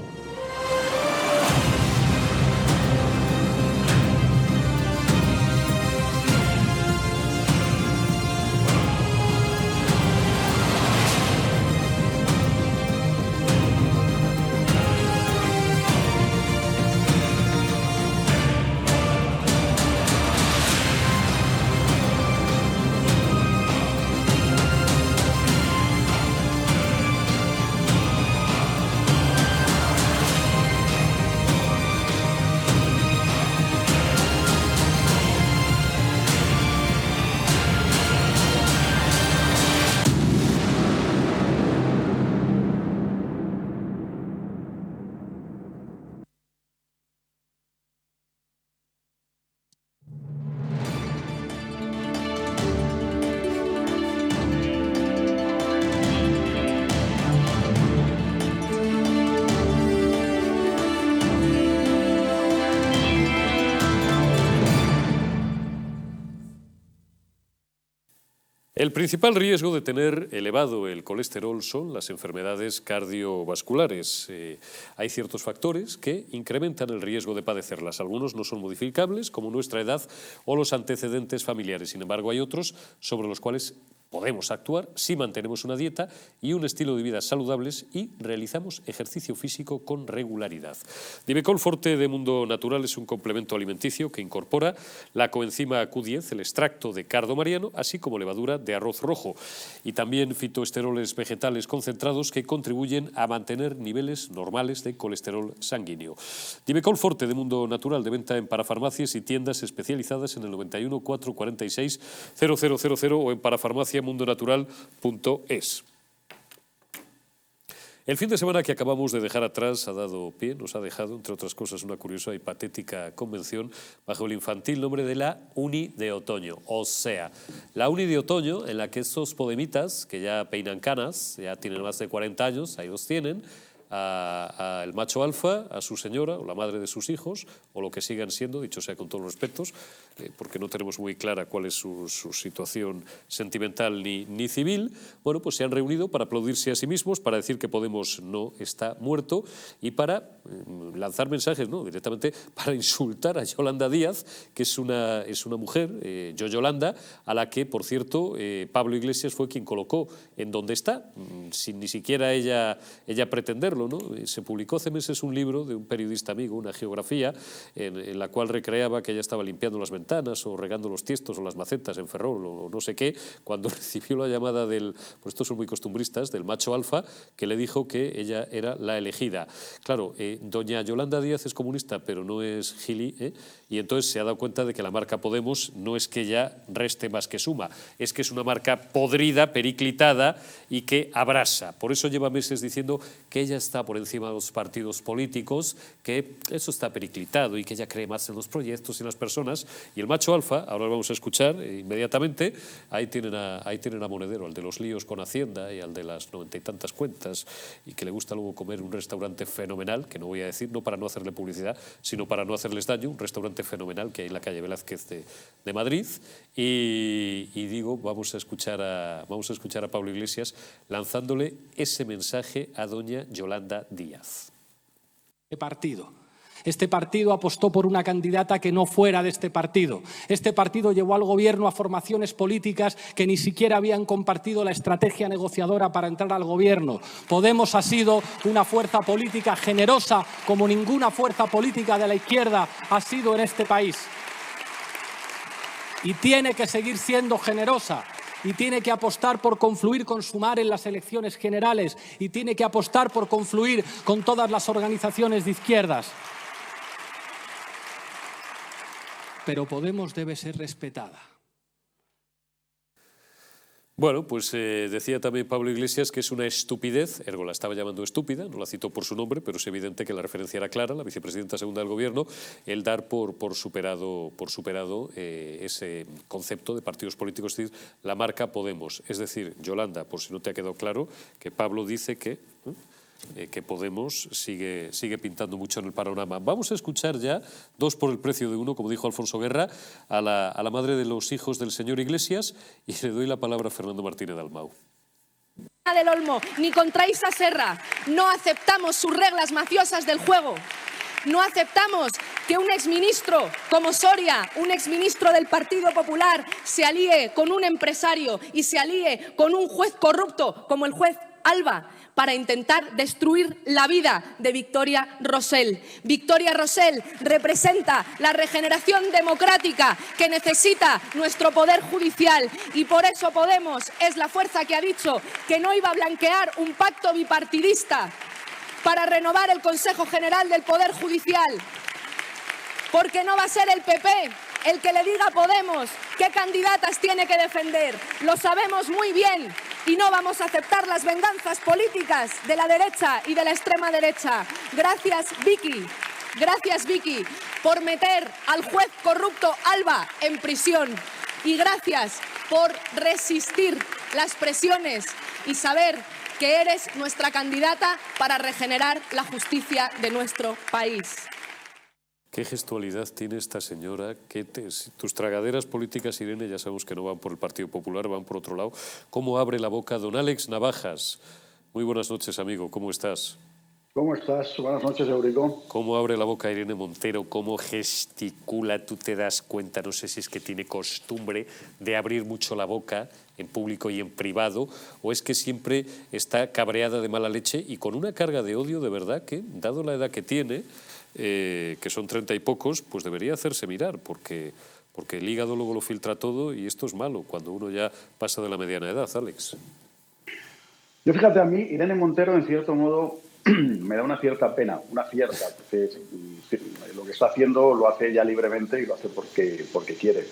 El principal riesgo de tener elevado el colesterol son las enfermedades cardiovasculares. Hay ciertos factores que incrementan el riesgo de padecerlas. Algunos no son modificables, como nuestra edad o los antecedentes familiares. Sin embargo, hay otros sobre los cuales podemos actuar si mantenemos una dieta y un estilo de vida saludables y realizamos ejercicio físico con regularidad. Divecol Forte de Mundo Natural es un complemento alimenticio que incorpora la coenzima Q10, el extracto de cardo mariano, así como levadura de arroz rojo y también fitoesteroles vegetales concentrados que contribuyen a mantener niveles normales de colesterol sanguíneo. Divecol Forte de Mundo Natural, de venta en parafarmacias y tiendas especializadas en el 91 446 0000 o en parafarmaciamundonatural.es. El fin de semana que acabamos de dejar atrás ha dado pie, nos ha dejado, entre otras cosas, una curiosa y patética convención bajo el infantil nombre de la Uni de Otoño. O sea, la Uni de Otoño en la que estos podemitas, que ya peinan canas, ya tienen más de 40 años, ahí los tienen, al macho alfa, a su señora o la madre de sus hijos, o lo que sigan siendo, dicho sea con todos los respetos, porque no tenemos muy clara cuál es su situación sentimental ni civil. Bueno, pues se han reunido para aplaudirse a sí mismos, para decir que Podemos no está muerto y para lanzar mensajes, no, directamente para insultar a Yolanda Díaz, que es una mujer, Yolanda, a la que, por cierto, Pablo Iglesias fue quien colocó en donde está, sin ni siquiera ella pretenderlo, ¿no? Se publicó hace meses un libro de un periodista amigo, una geografía, en la cual recreaba que ella estaba limpiando las ventanas o regando los tiestos o las macetas en Ferrol o no sé qué, cuando recibió la llamada del, pues estos son muy costumbristas, del macho alfa, que le dijo que ella era la elegida. Claro, doña Yolanda Díaz es comunista, pero no es gili, y entonces se ha dado cuenta de que la marca Podemos no es que ella reste más que suma, es que es una marca podrida, periclitada y que abrasa. Por eso lleva meses diciendo que ella está por encima de los partidos políticos, que eso está periclitado y que ella cree más en los proyectos y en las personas. Y el macho alfa, ahora lo vamos a escuchar inmediatamente, ahí tienen a Monedero, al de los líos con Hacienda y al de las 90 y tantas cuentas, y que le gusta luego comer un restaurante fenomenal, que no voy a decir, no para no hacerle publicidad, sino para no hacerles daño, un restaurante fenomenal que hay en la calle Velázquez de Madrid. Y digo, vamos a escuchar a Pablo Iglesias lanzándole ese mensaje a doña Yolanda Díaz. Este partido apostó por una candidata que no fuera de este partido. Este partido llevó al gobierno a formaciones políticas que ni siquiera habían compartido la estrategia negociadora para entrar al gobierno. Podemos ha sido una fuerza política generosa como ninguna fuerza política de la izquierda ha sido en este país. Y tiene que seguir siendo generosa. Y tiene que apostar por confluir con Sumar en las elecciones generales y tiene que apostar por confluir con todas las organizaciones de izquierdas. Pero Podemos debe ser respetada. Bueno, pues decía también Pablo Iglesias que es una estupidez, ergo la estaba llamando estúpida, no la citó por su nombre, pero es evidente que la referencia era clara, la vicepresidenta segunda del Gobierno, el dar por superado ese concepto de partidos políticos, es decir, la marca Podemos. Es decir, Yolanda, por si no te ha quedado claro, que Pablo dice que Podemos sigue pintando mucho en el panorama. Vamos a escuchar ya, 2 por el precio de 1, como dijo Alfonso Guerra, a la madre de los hijos del señor Iglesias, y le doy la palabra a Fernando Martínez Dalmau. Del Olmo, ni contra Isa Serra. No aceptamos sus reglas mafiosas del juego. No aceptamos que un exministro como Soria, un exministro del Partido Popular, se alíe con un empresario y se alíe con un juez corrupto como el juez Alba para intentar destruir la vida de Victoria Rosell. Victoria Rosell representa la regeneración democrática que necesita nuestro Poder Judicial y por eso Podemos es la fuerza que ha dicho que no iba a blanquear un pacto bipartidista para renovar el Consejo General del Poder Judicial, porque no va a ser el PP el que le diga a Podemos qué candidatas tiene que defender. Lo sabemos muy bien y no vamos a aceptar las venganzas políticas de la derecha y de la extrema derecha. Gracias, Vicky, por meter al juez corrupto Alba en prisión. Y gracias por resistir las presiones y saber que eres nuestra candidata para regenerar la justicia de nuestro país. Qué gestualidad tiene esta señora. Tus tragaderas políticas, Irene, ya sabemos que no van por el Partido Popular, van por otro lado. ¿Cómo abre la boca don Alex Navajas? Muy buenas noches, amigo. ¿Cómo estás? ¿Cómo estás? Buenas noches, Eurico. ¿Cómo abre la boca Irene Montero? ¿Cómo gesticula? ¿Tú te das cuenta? No sé si es que tiene costumbre de abrir mucho la boca en público y en privado, o es que siempre está cabreada de mala leche y con una carga de odio de verdad que, dado la edad que tiene, que son 30 y pocos, pues debería hacerse mirar, porque el hígado luego lo filtra todo y esto es malo cuando uno ya pasa de la mediana edad, Alex. Yo, fíjate, a mí Irene Montero, en cierto modo, me da una cierta pena, porque lo que está haciendo lo hace ella libremente y lo hace porque quiere.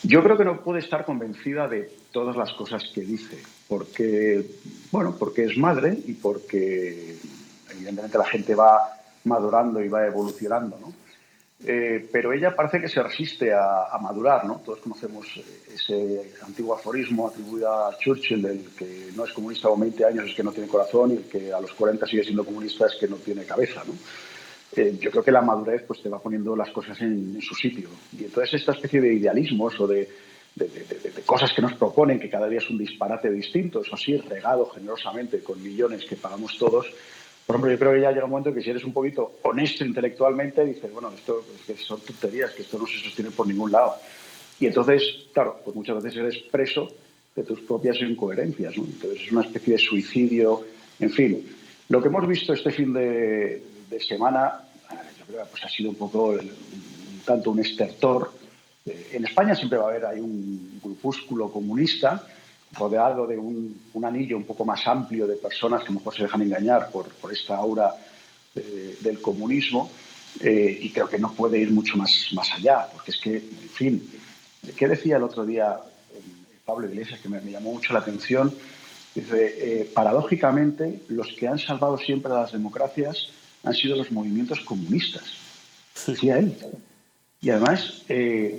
Yo creo que no puede estar convencida de todas las cosas que dice, porque es madre y porque evidentemente la gente va madurando y va evolucionando, ¿no? Pero ella parece que se resiste a madurar, ¿no? Todos conocemos ese antiguo aforismo atribuido a Churchill, del que no es comunista con 20 años es que no tiene corazón y el que a los 40 sigue siendo comunista es que no tiene cabeza, ¿no? Yo creo que la madurez pues te va poniendo las cosas en su sitio. Y entonces esta especie de idealismos o de cosas que nos proponen, que cada día es un disparate distinto, eso sí, regado generosamente con millones que pagamos todos. Por ejemplo, yo creo que ya llega un momento que si eres un poquito honesto intelectualmente, dices, bueno, esto es que son tonterías, que esto no se sostiene por ningún lado. Y entonces, claro, pues muchas veces eres preso de tus propias incoherencias, ¿no? Entonces es una especie de suicidio. En fin, lo que hemos visto este fin de semana, yo creo que pues ha sido un poco tanto un estertor. En España siempre va a haber ahí un grupúsculo comunista rodeado de un anillo un poco más amplio de personas que a lo mejor se dejan engañar por esta aura del comunismo, y creo que no puede ir mucho más allá, porque es que, en fin, ¿qué decía el otro día Pablo Iglesias, que me llamó mucho la atención? Dice, paradójicamente, los que han salvado siempre a las democracias han sido los movimientos comunistas. Decía él. Y además,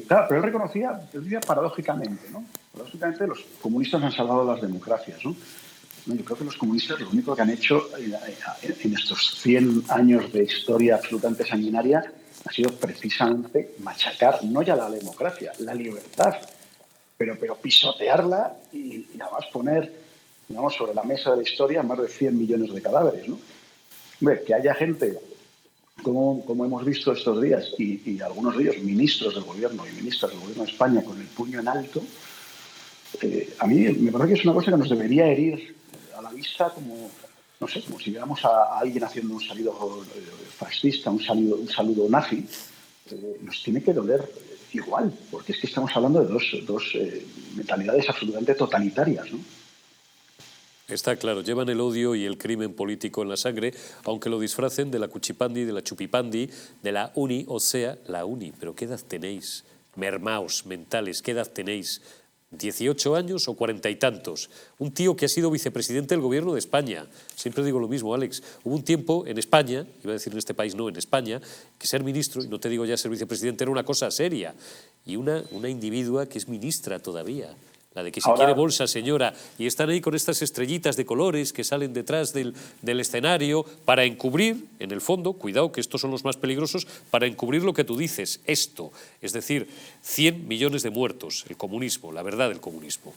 claro, pero él reconocía, decía paradójicamente, ¿no? Paradójicamente los comunistas han salvado las democracias, ¿no? Yo creo que los comunistas lo único que han hecho en estos 100 años de historia absolutamente sanguinaria ha sido precisamente machacar no ya la democracia, la libertad, pero pisotearla y además poner, digamos, sobre la mesa de la historia más de 100 millones de cadáveres, ¿no? Hombre, que haya gente, como hemos visto estos días, y algunos de ellos ministros del gobierno y ministras del gobierno de España con el puño en alto, a mí me parece que es una cosa que nos debería herir a la vista, como, no sé, como si viéramos a alguien haciendo un saludo fascista, un saludo nazi. Nos tiene que doler igual, porque es que estamos hablando de dos mentalidades absolutamente totalitarias, ¿no? Está claro, llevan el odio y el crimen político en la sangre, aunque lo disfracen de la cuchipandi, de la chupipandi, de la uni, o sea, la uni. Pero ¿qué edad tenéis? Mermaos mentales, ¿qué edad tenéis? ¿18 años o 40 y tantos? Un tío que ha sido vicepresidente del gobierno de España. Siempre digo lo mismo, Alex. Hubo un tiempo en España, iba a decir en este país, no, en España, que ser ministro, y no te digo ya ser vicepresidente, era una cosa seria. Y una individua que es ministra todavía. La de que si quiere bolsa, señora, y están ahí con estas estrellitas de colores que salen detrás del escenario para encubrir, en el fondo, cuidado que estos son los más peligrosos, para encubrir lo que tú dices, esto, es decir, 100 millones de muertos, el comunismo, la verdad del comunismo.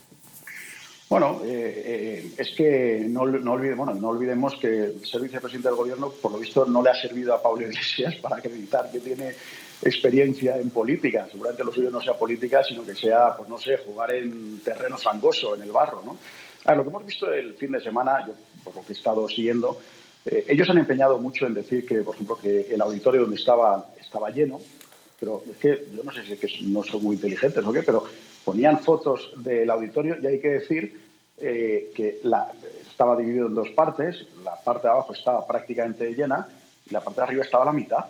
Bueno, es que no olvidemos que ser vicepresidente del gobierno, por lo visto, no le ha servido a Pablo Iglesias para acreditar que tiene experiencia en política. Seguramente lo suyo no sea política, sino que sea, pues no sé, jugar en terreno fangoso, en el barro, ¿no? Lo que hemos visto el fin de semana, yo por lo que he estado siguiendo, ellos han empeñado mucho en decir que, por ejemplo, que el auditorio donde estaba lleno, pero es que yo no sé si es que no son muy inteligentes o qué, pero ponían fotos del auditorio y hay que decir que estaba dividido en dos partes, la parte de abajo estaba prácticamente llena y la parte de arriba estaba a la mitad.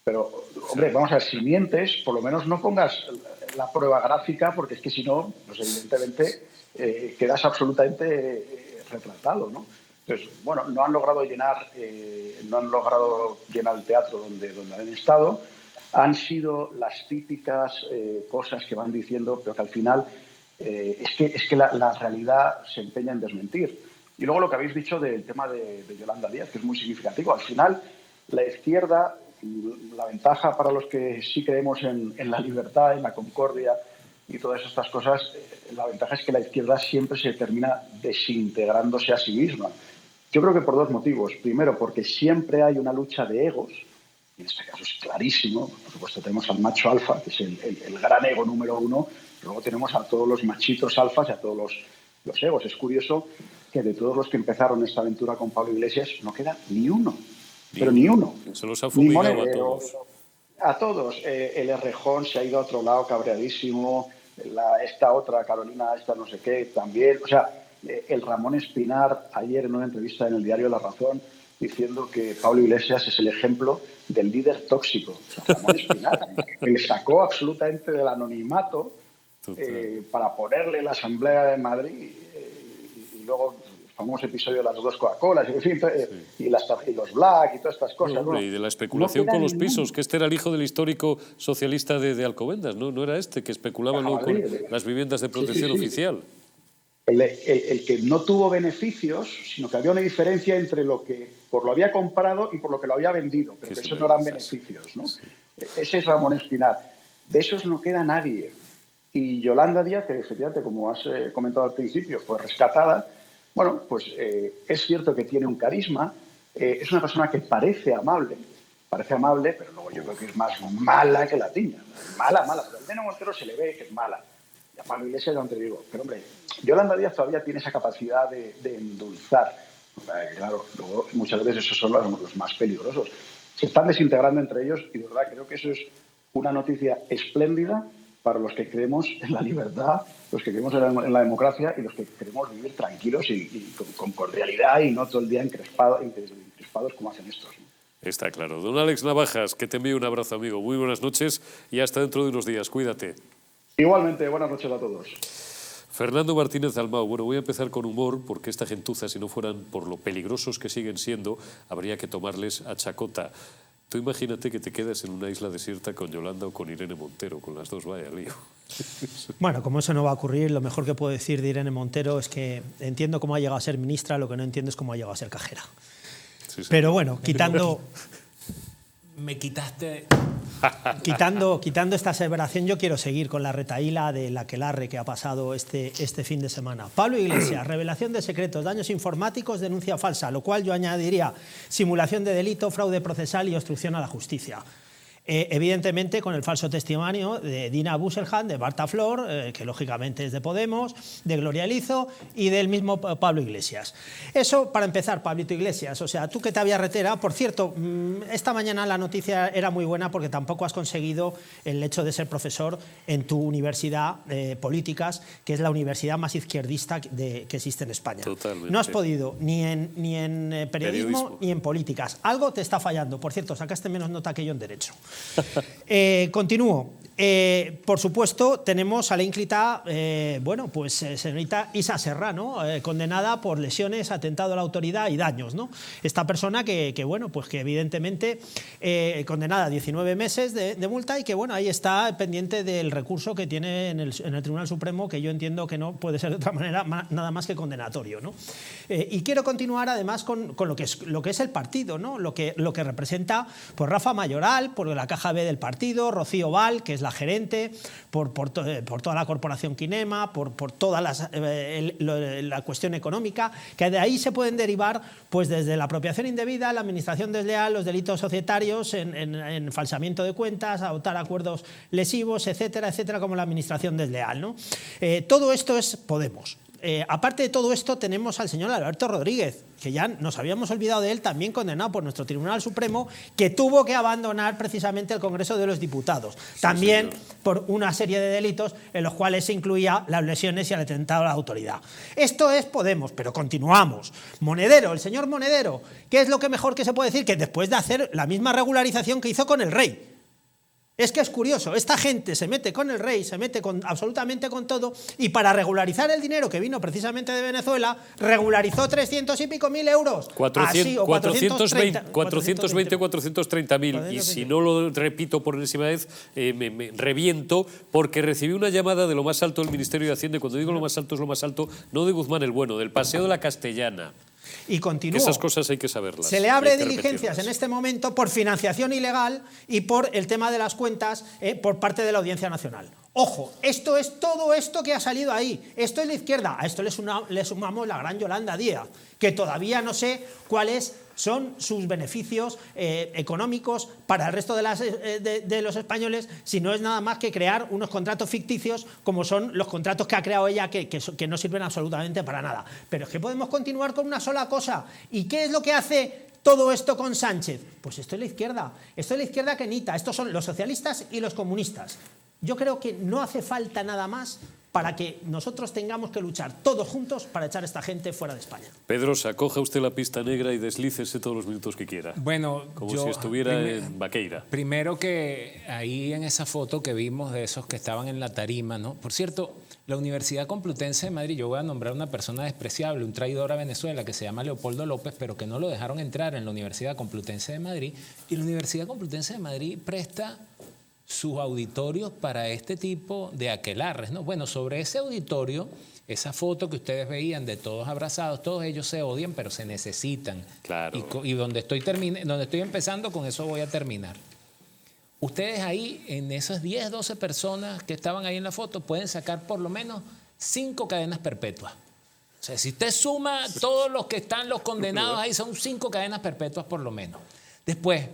Pero, hombre, vamos a ver, si mientes, por lo menos no pongas la prueba gráfica, porque es que si no, pues evidentemente quedas absolutamente retratado, ¿no? Entonces, bueno, no han logrado llenar el teatro donde han estado. Han sido las típicas cosas que van diciendo, pero que al final es que la realidad se empeña en desmentir. Y luego lo que habéis dicho del tema de Yolanda Díaz, que es muy significativo. Al final, la izquierda la ventaja para los que sí creemos en la libertad, en la concordia y todas estas cosas, la ventaja es que la izquierda siempre se termina desintegrándose a sí misma. Yo creo que por dos motivos. Primero, porque siempre hay una lucha de egos, y en este caso es clarísimo. Por supuesto, tenemos al macho alfa, que es el gran ego número uno. Luego tenemos a todos los machitos alfas y a todos los egos. Es curioso que de todos los que empezaron esta aventura con Pablo Iglesias no queda ni uno, pero ni uno. Se los ha fumigado a todos. A todos. El Errejón se ha ido a otro lado cabreadísimo. Esta otra, Carolina, esta no sé qué, también. O sea, el Ramón Espinar, ayer en una entrevista en el diario La Razón, diciendo que Pablo Iglesias es el ejemplo del líder tóxico. O sea, Ramón Espinar, que le sacó absolutamente del anonimato para ponerle la Asamblea de Madrid y luego el famoso episodio de las dos Coca-Colas, en fin, y los Black y todas estas cosas. Hombre, y de la especulación con los pisos, que este era el hijo del histórico socialista de Alcobendas, ¿no? No era este que especulaba luego con las viviendas de protección oficial. El que no tuvo beneficios, sino que había una diferencia entre lo que lo había comprado y por lo que lo había vendido, pero que esos no eran beneficios, ¿no? Sí. Ese es Ramón Espinar. De esos no queda nadie. Y Yolanda Díaz, que efectivamente, como has comentado al principio, fue rescatada, bueno, pues es cierto que tiene un carisma, es una persona que parece amable, pero luego yo creo que es más mala que la tiña. Mala. Pero a Irene Montero se le ve que es mala. Y a Pablo Iglesias, ya no te digo. Pero, hombre, Yolanda Díaz todavía tiene esa capacidad de endulzar. Claro, luego muchas veces esos son los más peligrosos. Se están desintegrando entre ellos y de verdad creo que eso es una noticia espléndida para los que creemos en la libertad, los que creemos en la democracia y los que queremos vivir tranquilos y con cordialidad y no todo el día encrespados como hacen estos, ¿no? Está claro. Don Alex Navajas, que te envío un abrazo, amigo. Muy buenas noches y hasta dentro de unos días. Cuídate. Igualmente, buenas noches a todos. Fernando Martínez Dalmau, bueno, voy a empezar con humor, porque esta gentuza, si no fueran por lo peligrosos que siguen siendo, habría que tomarles a chacota. Tú imagínate que te quedas en una isla desierta con Yolanda o con Irene Montero, con las dos, vaya lío. Bueno, como eso no va a ocurrir, lo mejor que puedo decir de Irene Montero es que entiendo cómo ha llegado a ser ministra, lo que no entiendo es cómo ha llegado a ser cajera. Sí. Pero bueno, quitando... Me quitaste... Quitando esta aseveración, yo quiero seguir con la retahíla del aquelarre que ha pasado este fin de semana. Pablo Iglesias, revelación de secretos, daños informáticos, denuncia falsa, lo cual yo añadiría simulación de delito, fraude procesal y obstrucción a la justicia. Evidentemente con el falso testimonio de Dina Busselham, de Marta Flor, que lógicamente es de Podemos, de Gloria Lizo y del mismo Pablo Iglesias. Eso para empezar, Pablito Iglesias, o sea, tú que te habías retera, por cierto, esta mañana la noticia era muy buena porque tampoco has conseguido el hecho de ser profesor en tu universidad políticas, que es la universidad más izquierdista que existe en España. Totalmente. No has podido ni en periodismo ni en políticas. Algo te está fallando. Por cierto, sacaste menos nota que yo en Derecho. Continúo. Por supuesto, tenemos a la ínclita, señorita Isa Serrano, condenada por lesiones, atentado a la autoridad y daños, ¿no? Esta persona que evidentemente condenada a 19 meses de multa y que, bueno, ahí está pendiente del recurso que tiene en el Tribunal Supremo, que yo entiendo que no puede ser de otra manera nada más que condenatorio, ¿no? Y quiero continuar además con lo que es el partido, ¿no? Lo que representa pues Rafa Mayoral, por la caja B del partido, Rocío Val, que es la gerente, por toda la corporación Kinema, por toda la cuestión económica, que de ahí se pueden derivar pues desde la apropiación indebida, la administración desleal, los delitos societarios en falsamiento de cuentas, adoptar acuerdos lesivos, etcétera, como la administración desleal, ¿no? Todo esto es Podemos. Aparte de todo esto, tenemos al señor Alberto Rodríguez, que ya nos habíamos olvidado de él, también condenado por nuestro Tribunal Supremo, que tuvo que abandonar precisamente el Congreso de los Diputados, también por una serie de delitos en los cuales se incluía las lesiones y el atentado a la autoridad. Esto es Podemos, pero continuamos. Monedero, el señor Monedero, ¿qué es lo que mejor que se puede decir? Que después de hacer la misma regularización que hizo con el rey. Es que es curioso, esta gente se mete con el rey, se mete absolutamente con todo, y para regularizar el dinero que vino precisamente de Venezuela, regularizó 300 y pico mil euros. 420, 430.000. Y si no lo repito por enésima vez, me reviento, porque recibí una llamada de lo más alto del Ministerio de Hacienda, y cuando digo lo más alto es lo más alto, no de Guzmán el Bueno, del Paseo de la Castellana. Y continúo. Esas cosas hay que saberlas. Se le abre hay que diligencias en repetirlas. este momento por financiación ilegal y por el tema de las cuentas por parte de la Audiencia Nacional. Ojo, esto es todo esto que ha salido ahí. Esto es la izquierda. A esto le sumamos la gran Yolanda Díaz, que todavía no sé cuáles son sus beneficios económicos para el resto de los españoles, si no es nada más que crear unos contratos ficticios como son los contratos que ha creado ella, que no sirven absolutamente para nada. Pero es que podemos continuar con una sola cosa. ¿Y qué es lo que hace todo esto con Sánchez? Pues esto es la izquierda. Esto es la izquierda kenita. Estos son los socialistas y los comunistas. Yo creo que no hace falta nada más para que nosotros tengamos que luchar todos juntos para echar a esta gente fuera de España. Pedrosa, coja usted la pista negra y deslícese todos los minutos que quiera. Bueno, como si estuviera en Vaqueira. Primero que ahí en esa foto que vimos de esos que estaban en la tarima, ¿no? Por cierto, la Universidad Complutense de Madrid, yo voy a nombrar una persona despreciable, un traidor a Venezuela que se llama Leopoldo López, pero que no lo dejaron entrar en la Universidad Complutense de Madrid. Y la Universidad Complutense de Madrid presta sus auditorios para este tipo de aquelarres, ¿no? Bueno, sobre ese auditorio, esa foto que ustedes veían de todos abrazados, todos ellos se odian, pero se necesitan. Claro. Y donde estoy empezando, con eso voy a terminar. Ustedes ahí, en esas 10, 12 personas que estaban ahí en la foto, pueden sacar por lo menos 5 cadenas perpetuas. O sea, si usted suma todos los que están, los condenados ahí, son 5 cadenas perpetuas por lo menos. Después,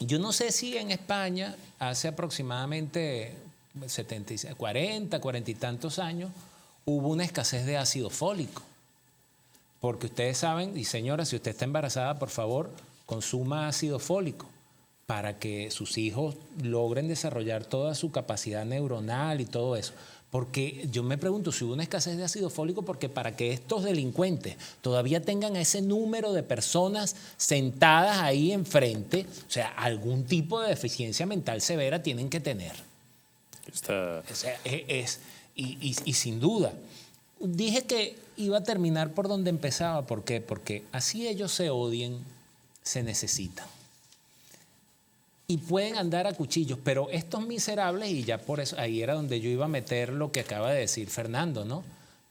yo no sé si en España, hace aproximadamente 40 y tantos años, hubo una escasez de ácido fólico. Porque ustedes saben, y señora, si usted está embarazada, por favor, consuma ácido fólico para que sus hijos logren desarrollar toda su capacidad neuronal y todo eso. Porque yo me pregunto si hubo una escasez de ácido fólico, porque para que estos delincuentes todavía tengan ese número de personas sentadas ahí enfrente, o sea, algún tipo de deficiencia mental severa tienen que tener. O sea, y sin duda. Dije que iba a terminar por donde empezaba. ¿Por qué? Porque así ellos se odien, se necesitan. Y pueden andar a cuchillos, pero estos miserables, y ya por eso, ahí era donde yo iba a meter lo que acaba de decir Fernando, ¿no?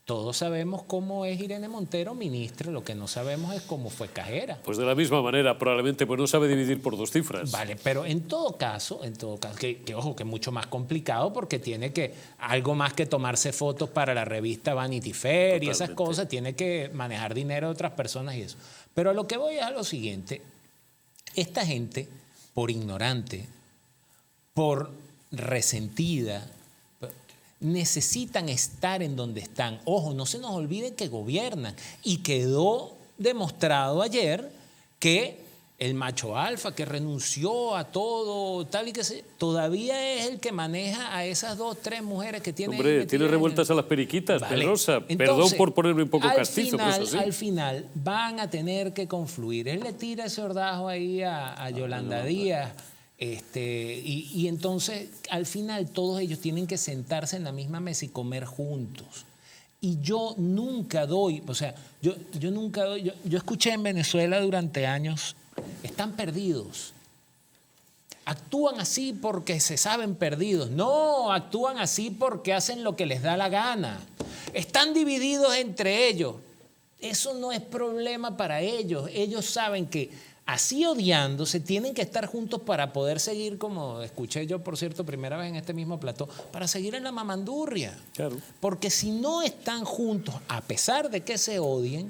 Todos sabemos cómo es Irene Montero, ministra, lo que no sabemos es cómo fue cajera. Pues de la misma manera, probablemente pues no sabe dividir por 2 cifras. Vale, pero en todo caso, que ojo, que es mucho más complicado porque tiene que, algo más que tomarse fotos para la revista Vanity Fair y esas cosas, tiene que manejar dinero de otras personas y eso. Pero a lo que voy es a lo siguiente, esta gente, por ignorante, por resentida, necesitan estar en donde están. Ojo, no se nos olvide que gobiernan. Y quedó demostrado ayer que el macho alfa que renunció a todo, tal y que se, todavía es el que maneja a esas 2, 3 mujeres que tienen. Hombre, tiene revueltas a las periquitas, vale. Pedrosa. Entonces, perdón por ponerme un poco castizo, pero es así. Al final van a tener que confluir. Él le tira ese ordajo ahí a Yolanda Díaz. Y entonces, al final, todos ellos tienen que sentarse en la misma mesa y comer juntos. Y yo nunca doy, o sea, yo nunca doy, yo escuché en Venezuela durante años, están perdidos. Actúan así porque se saben perdidos. No, actúan así porque hacen lo que les da la gana. Están divididos entre ellos. Eso no es problema para ellos. Ellos saben que así odiándose tienen que estar juntos para poder seguir, como escuché yo, por cierto, primera vez en este mismo plató, para seguir en la mamandurria. Claro. Porque si no están juntos, a pesar de que se odien,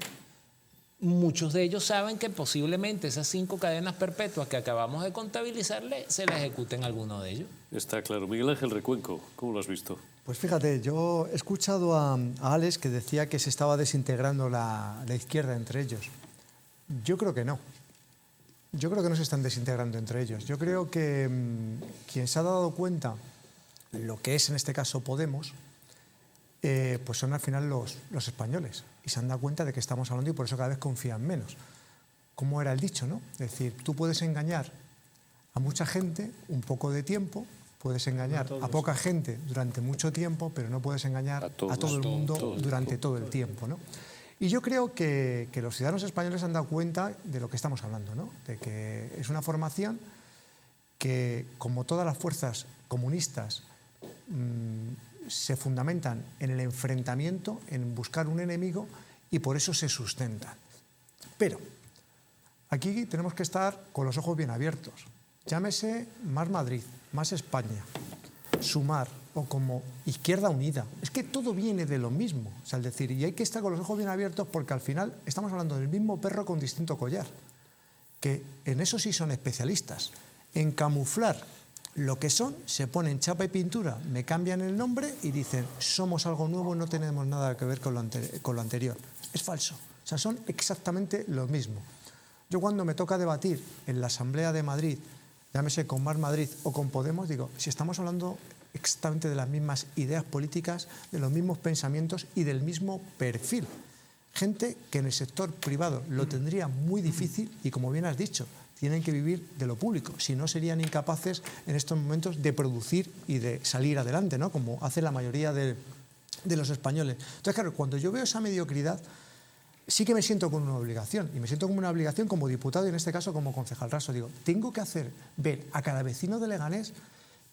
muchos de ellos saben que posiblemente esas 5 cadenas perpetuas que acabamos de contabilizarle se la ejecuten alguno de ellos. Está claro. Miguel Ángel Recuenco, ¿cómo lo has visto? Pues fíjate, yo he escuchado a Alex que decía que se estaba desintegrando la izquierda entre ellos. Yo creo que no. Yo creo que no se están desintegrando entre ellos. Yo creo que quien se ha dado cuenta lo que es en este caso Podemos, pues son al final los españoles. Y se han dado cuenta de que estamos hablando y por eso cada vez confían menos. ¿Cómo era el dicho, no? Es decir, tú puedes engañar a mucha gente un poco de tiempo, puedes engañar a poca gente durante mucho tiempo, pero no puedes engañar a todo el mundo durante todo el tiempo, ¿no? Y yo creo que los ciudadanos españoles han dado cuenta de lo que estamos hablando, ¿no? De que es una formación que, como todas las fuerzas comunistas, se fundamentan en el enfrentamiento, en buscar un enemigo, y por eso se sustentan. Pero aquí tenemos que estar con los ojos bien abiertos. Llámese Más Madrid, Más España, Sumar o como Izquierda Unida. Es que todo viene de lo mismo. O sea, es decir, y hay que estar con los ojos bien abiertos porque al final estamos hablando del mismo perro con distinto collar. Que en eso sí son especialistas. En camuflar lo que son, se ponen chapa y pintura, me cambian el nombre y dicen somos algo nuevo, no tenemos nada que ver con lo anterior. Es falso. O sea, son exactamente lo mismo. Yo cuando me toca debatir en la Asamblea de Madrid, llámese con Más Madrid o con Podemos, digo, si estamos hablando exactamente de las mismas ideas políticas, de los mismos pensamientos y del mismo perfil. Gente que en el sector privado lo tendría muy difícil y, como bien has dicho, tienen que vivir de lo público, si no serían incapaces en estos momentos de producir y de salir adelante, ¿no? Como hace la mayoría de los españoles. Entonces, claro, cuando yo veo esa mediocridad, sí que me siento con una obligación, y me siento como una obligación como diputado y en este caso como concejal raso. Digo, tengo que hacer ver a cada vecino de Leganés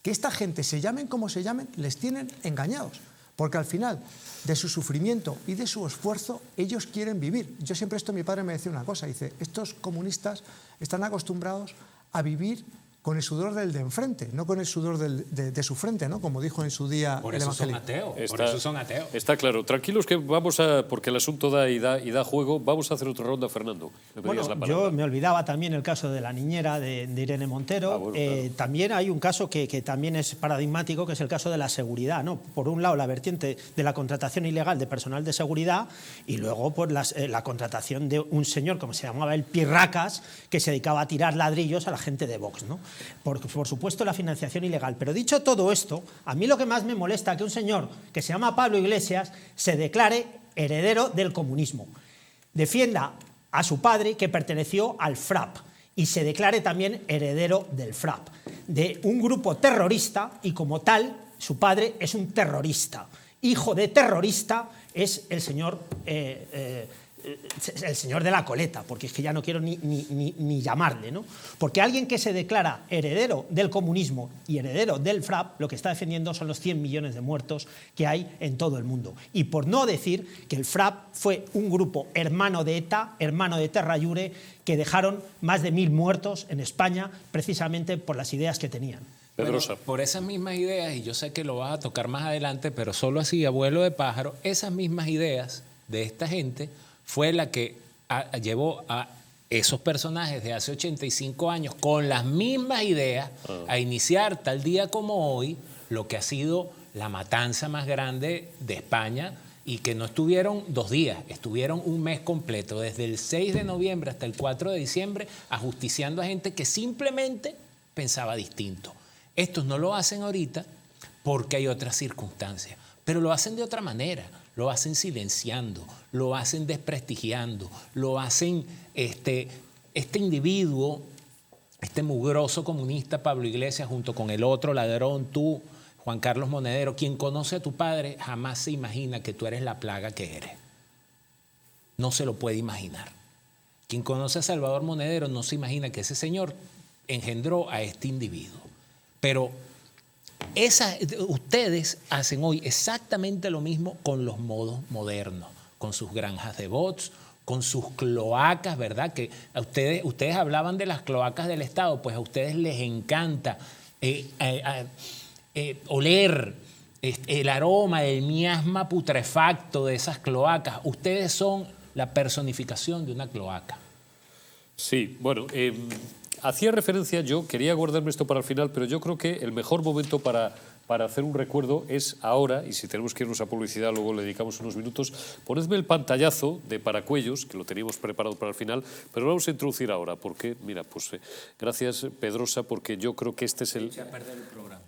que esta gente, se llamen como se llamen, les tienen engañados. Porque al final, de su sufrimiento y de su esfuerzo, ellos quieren vivir. Yo siempre mi padre me decía una cosa, dice, estos comunistas están acostumbrados a vivir con el sudor del de enfrente, no con el sudor de su frente, ¿no? Como dijo en su día por el eso son evangelio. ateos, por eso son ateos. Está claro. Tranquilos que vamos a, porque el asunto da juego, vamos a hacer otra ronda, Fernando. Bueno, yo me olvidaba también el caso de la niñera de Irene Montero. Bueno, claro. También hay un caso que también es paradigmático, que es el caso de la seguridad, ¿no? Por un lado, la vertiente de la contratación ilegal de personal de seguridad y luego por la contratación de un señor, como se llamaba el Pirracas, que se dedicaba a tirar ladrillos a la gente de Vox, ¿no? Por supuesto, la financiación ilegal. Pero dicho todo esto, a mí lo que más me molesta es que un señor que se llama Pablo Iglesias se declare heredero del comunismo, defienda a su padre que perteneció al FRAP y se declare también heredero del FRAP, de un grupo terrorista, y como tal, su padre es un terrorista. Hijo de terrorista es el señor de la coleta, porque es que ya no quiero ni llamarle, ¿no? Porque alguien que se declara heredero del comunismo y heredero del FRAP, lo que está defendiendo son los 100 millones de muertos que hay en todo el mundo. Y por no decir que el FRAP fue un grupo hermano de ETA, hermano de Terra Llure, que dejaron más de 1000 muertos en España precisamente por las ideas que tenían. Bueno, por esas mismas ideas, y yo sé que lo vas a tocar más adelante, pero solo así, a vuelo de pájaro, esas mismas ideas de esta gente fue la que llevó a esos personajes de hace 85 años con las mismas ideas a iniciar tal día como hoy lo que ha sido la matanza más grande de España, y que no estuvieron 2 días, estuvieron un mes completo, desde el 6 de noviembre hasta el 4 de diciembre, ajusticiando a gente que simplemente pensaba distinto. Estos no lo hacen ahorita porque hay otras circunstancias, pero lo hacen de otra manera. Lo hacen silenciando, lo hacen desprestigiando, lo hacen este individuo, este mugroso comunista Pablo Iglesias, junto con el otro ladrón, tú, Juan Carlos Monedero. Quien conoce a tu padre jamás se imagina que tú eres la plaga que eres. No se lo puede imaginar. Quien conoce a Salvador Monedero no se imagina que ese señor engendró a este individuo. Pero ustedes hacen hoy exactamente lo mismo con los modos modernos, con sus granjas de bots, con sus cloacas, ¿verdad? Que a ustedes hablaban de las cloacas del Estado, pues a ustedes les encanta oler el aroma, el miasma putrefacto de esas cloacas. Ustedes son la personificación de una cloaca. Sí, bueno, hacía referencia, yo quería guardarme esto para el final, pero yo creo que el mejor momento para hacer un recuerdo es ahora, y si tenemos que irnos a publicidad luego le dedicamos unos minutos. Ponedme el pantallazo de Paracuellos, que lo teníamos preparado para el final, pero lo vamos a introducir ahora, porque, mira, pues gracias Pedrosa, porque yo creo que este es el...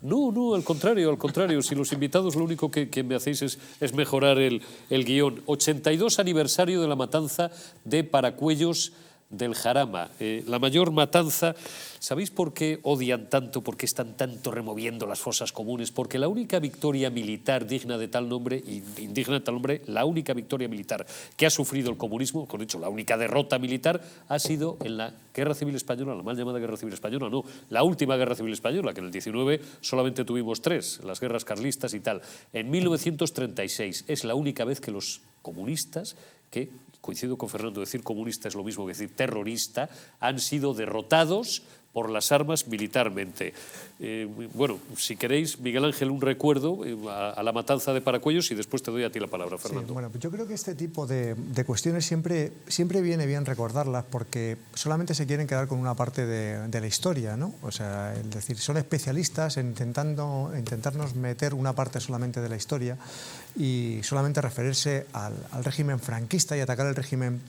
No, al contrario, si los invitados lo único que me hacéis es mejorar el guión. 82 aniversario de la matanza de Paracuellos del Jarama, la mayor matanza. ¿Sabéis por qué odian tanto, por qué están tanto removiendo las fosas comunes? Porque la única victoria militar digna de tal nombre, y indigna de tal nombre, la única victoria militar que ha sufrido el comunismo, con hecho, la única derrota militar, ha sido en la Guerra Civil Española, la mal llamada Guerra Civil Española, no, la última Guerra Civil Española, que en el 19 solamente tuvimos 3, las guerras carlistas y tal. En 1936 es la única vez que los comunistas, que coincido con Fernando, decir comunista es lo mismo que decir terrorista, han sido derrotados por las armas militarmente. Bueno, si queréis, Miguel Ángel, un recuerdo a la matanza de Paracuellos y después te doy a ti la palabra, Fernando. Sí, bueno, pues yo creo que este tipo de cuestiones siempre viene bien recordarlas porque solamente se quieren quedar con una parte de la historia, ¿no? O sea, es decir, son especialistas en intentarnos meter una parte solamente de la historia y solamente referirse al régimen franquista y atacar el régimen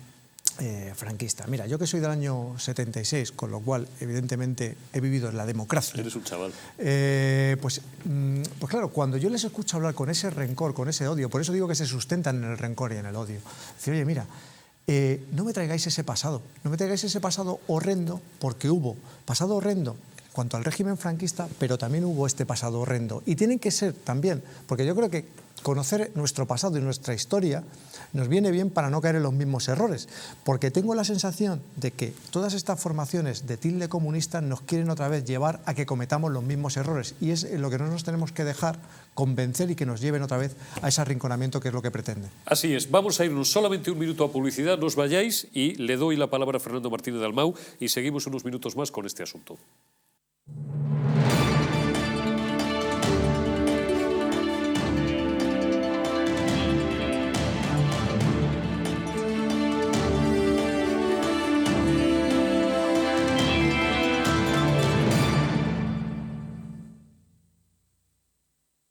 franquista. Mira, yo que soy del año 76, con lo cual evidentemente he vivido en la democracia. Eres un chaval. Pues claro, cuando yo les escucho hablar con ese rencor, con ese odio, por eso digo que se sustentan en el rencor y en el odio. Decir, oye, mira, no me traigáis ese pasado, no me traigáis ese pasado horrendo, porque hubo pasado horrendo en cuanto al régimen franquista, pero también hubo este pasado horrendo. Y tienen que ser también, porque yo creo que conocer nuestro pasado y nuestra historia nos viene bien para no caer en los mismos errores, porque tengo la sensación de que todas estas formaciones de tilde comunista nos quieren otra vez llevar a que cometamos los mismos errores, y es lo que no nos tenemos que dejar convencer y que nos lleven otra vez a ese arrinconamiento que es lo que pretenden. Así es, vamos a irnos solamente un minuto a publicidad, no os vayáis, y le doy la palabra a Fernando Martínez Dalmau y seguimos unos minutos más con este asunto.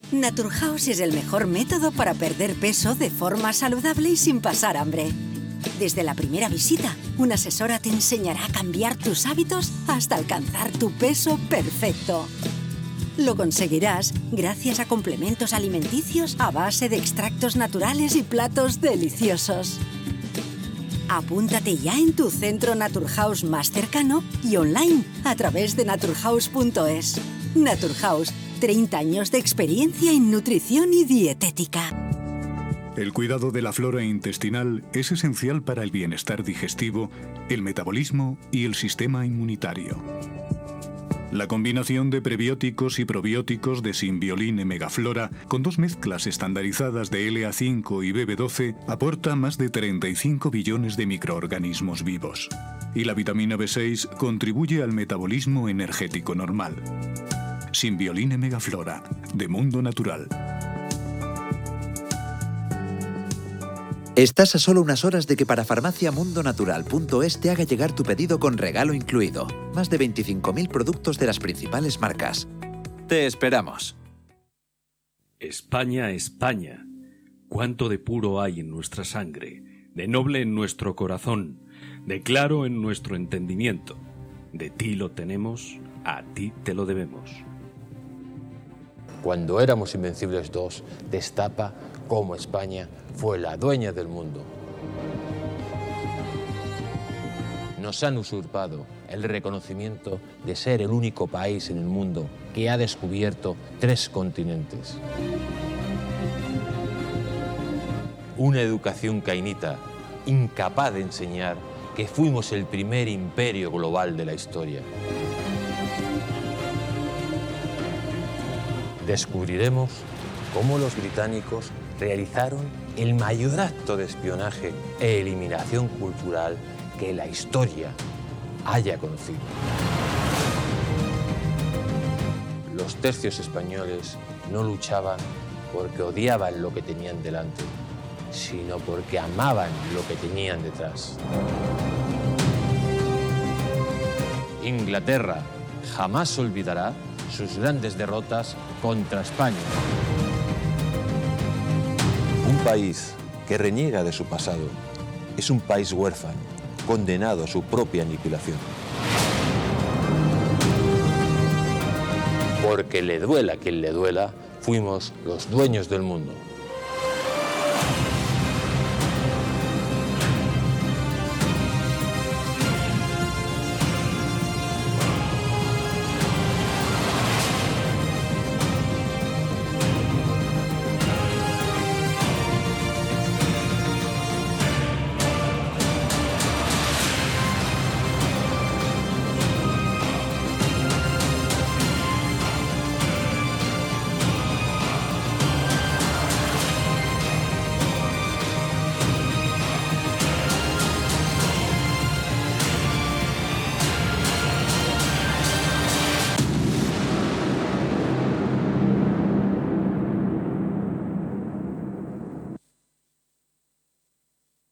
Naturhaus es el mejor método para perder peso de forma saludable y sin pasar hambre. Desde la primera visita, una asesora te enseñará a cambiar tus hábitos hasta alcanzar tu peso perfecto. Lo conseguirás gracias a complementos alimenticios a base de extractos naturales y platos deliciosos. Apúntate ya en tu centro Naturhaus más cercano y online a través de naturhaus.es. Naturhaus, 30 años de experiencia en nutrición y dietética. El cuidado de la flora intestinal es esencial para el bienestar digestivo, el metabolismo y el sistema inmunitario. La combinación de prebióticos y probióticos de Symbioline Megaflora, con 2 mezclas estandarizadas de LA5 y BB12, aporta más de 35 billones de microorganismos vivos. Y la vitamina B6 contribuye al metabolismo energético normal. Symbioline Megaflora, de Mundo Natural. Estás a solo unas horas de que parafarmaciamundonatural.es te haga llegar tu pedido con regalo incluido. Más de 25.000 productos de las principales marcas. Te esperamos. España, España, cuánto de puro hay en nuestra sangre, de noble en nuestro corazón, de claro en nuestro entendimiento. De ti lo tenemos, a ti te lo debemos. Cuando éramos Invencibles 2, destapa cómo España fue la dueña del mundo. Nos han usurpado el reconocimiento de ser el único país en el mundo que ha descubierto 3 continentes. Una educación cainita, incapaz de enseñar que fuimos el primer imperio global de la historia. Descubriremos cómo los británicos realizaron el mayor acto de espionaje e eliminación cultural que la historia haya conocido. Los tercios españoles no luchaban porque odiaban lo que tenían delante, sino porque amaban lo que tenían detrás. Inglaterra jamás olvidará sus grandes derrotas contra España. Un país que reniega de su pasado es un país huérfano, condenado a su propia aniquilación. Porque le duela a quien le duela, fuimos los dueños del mundo.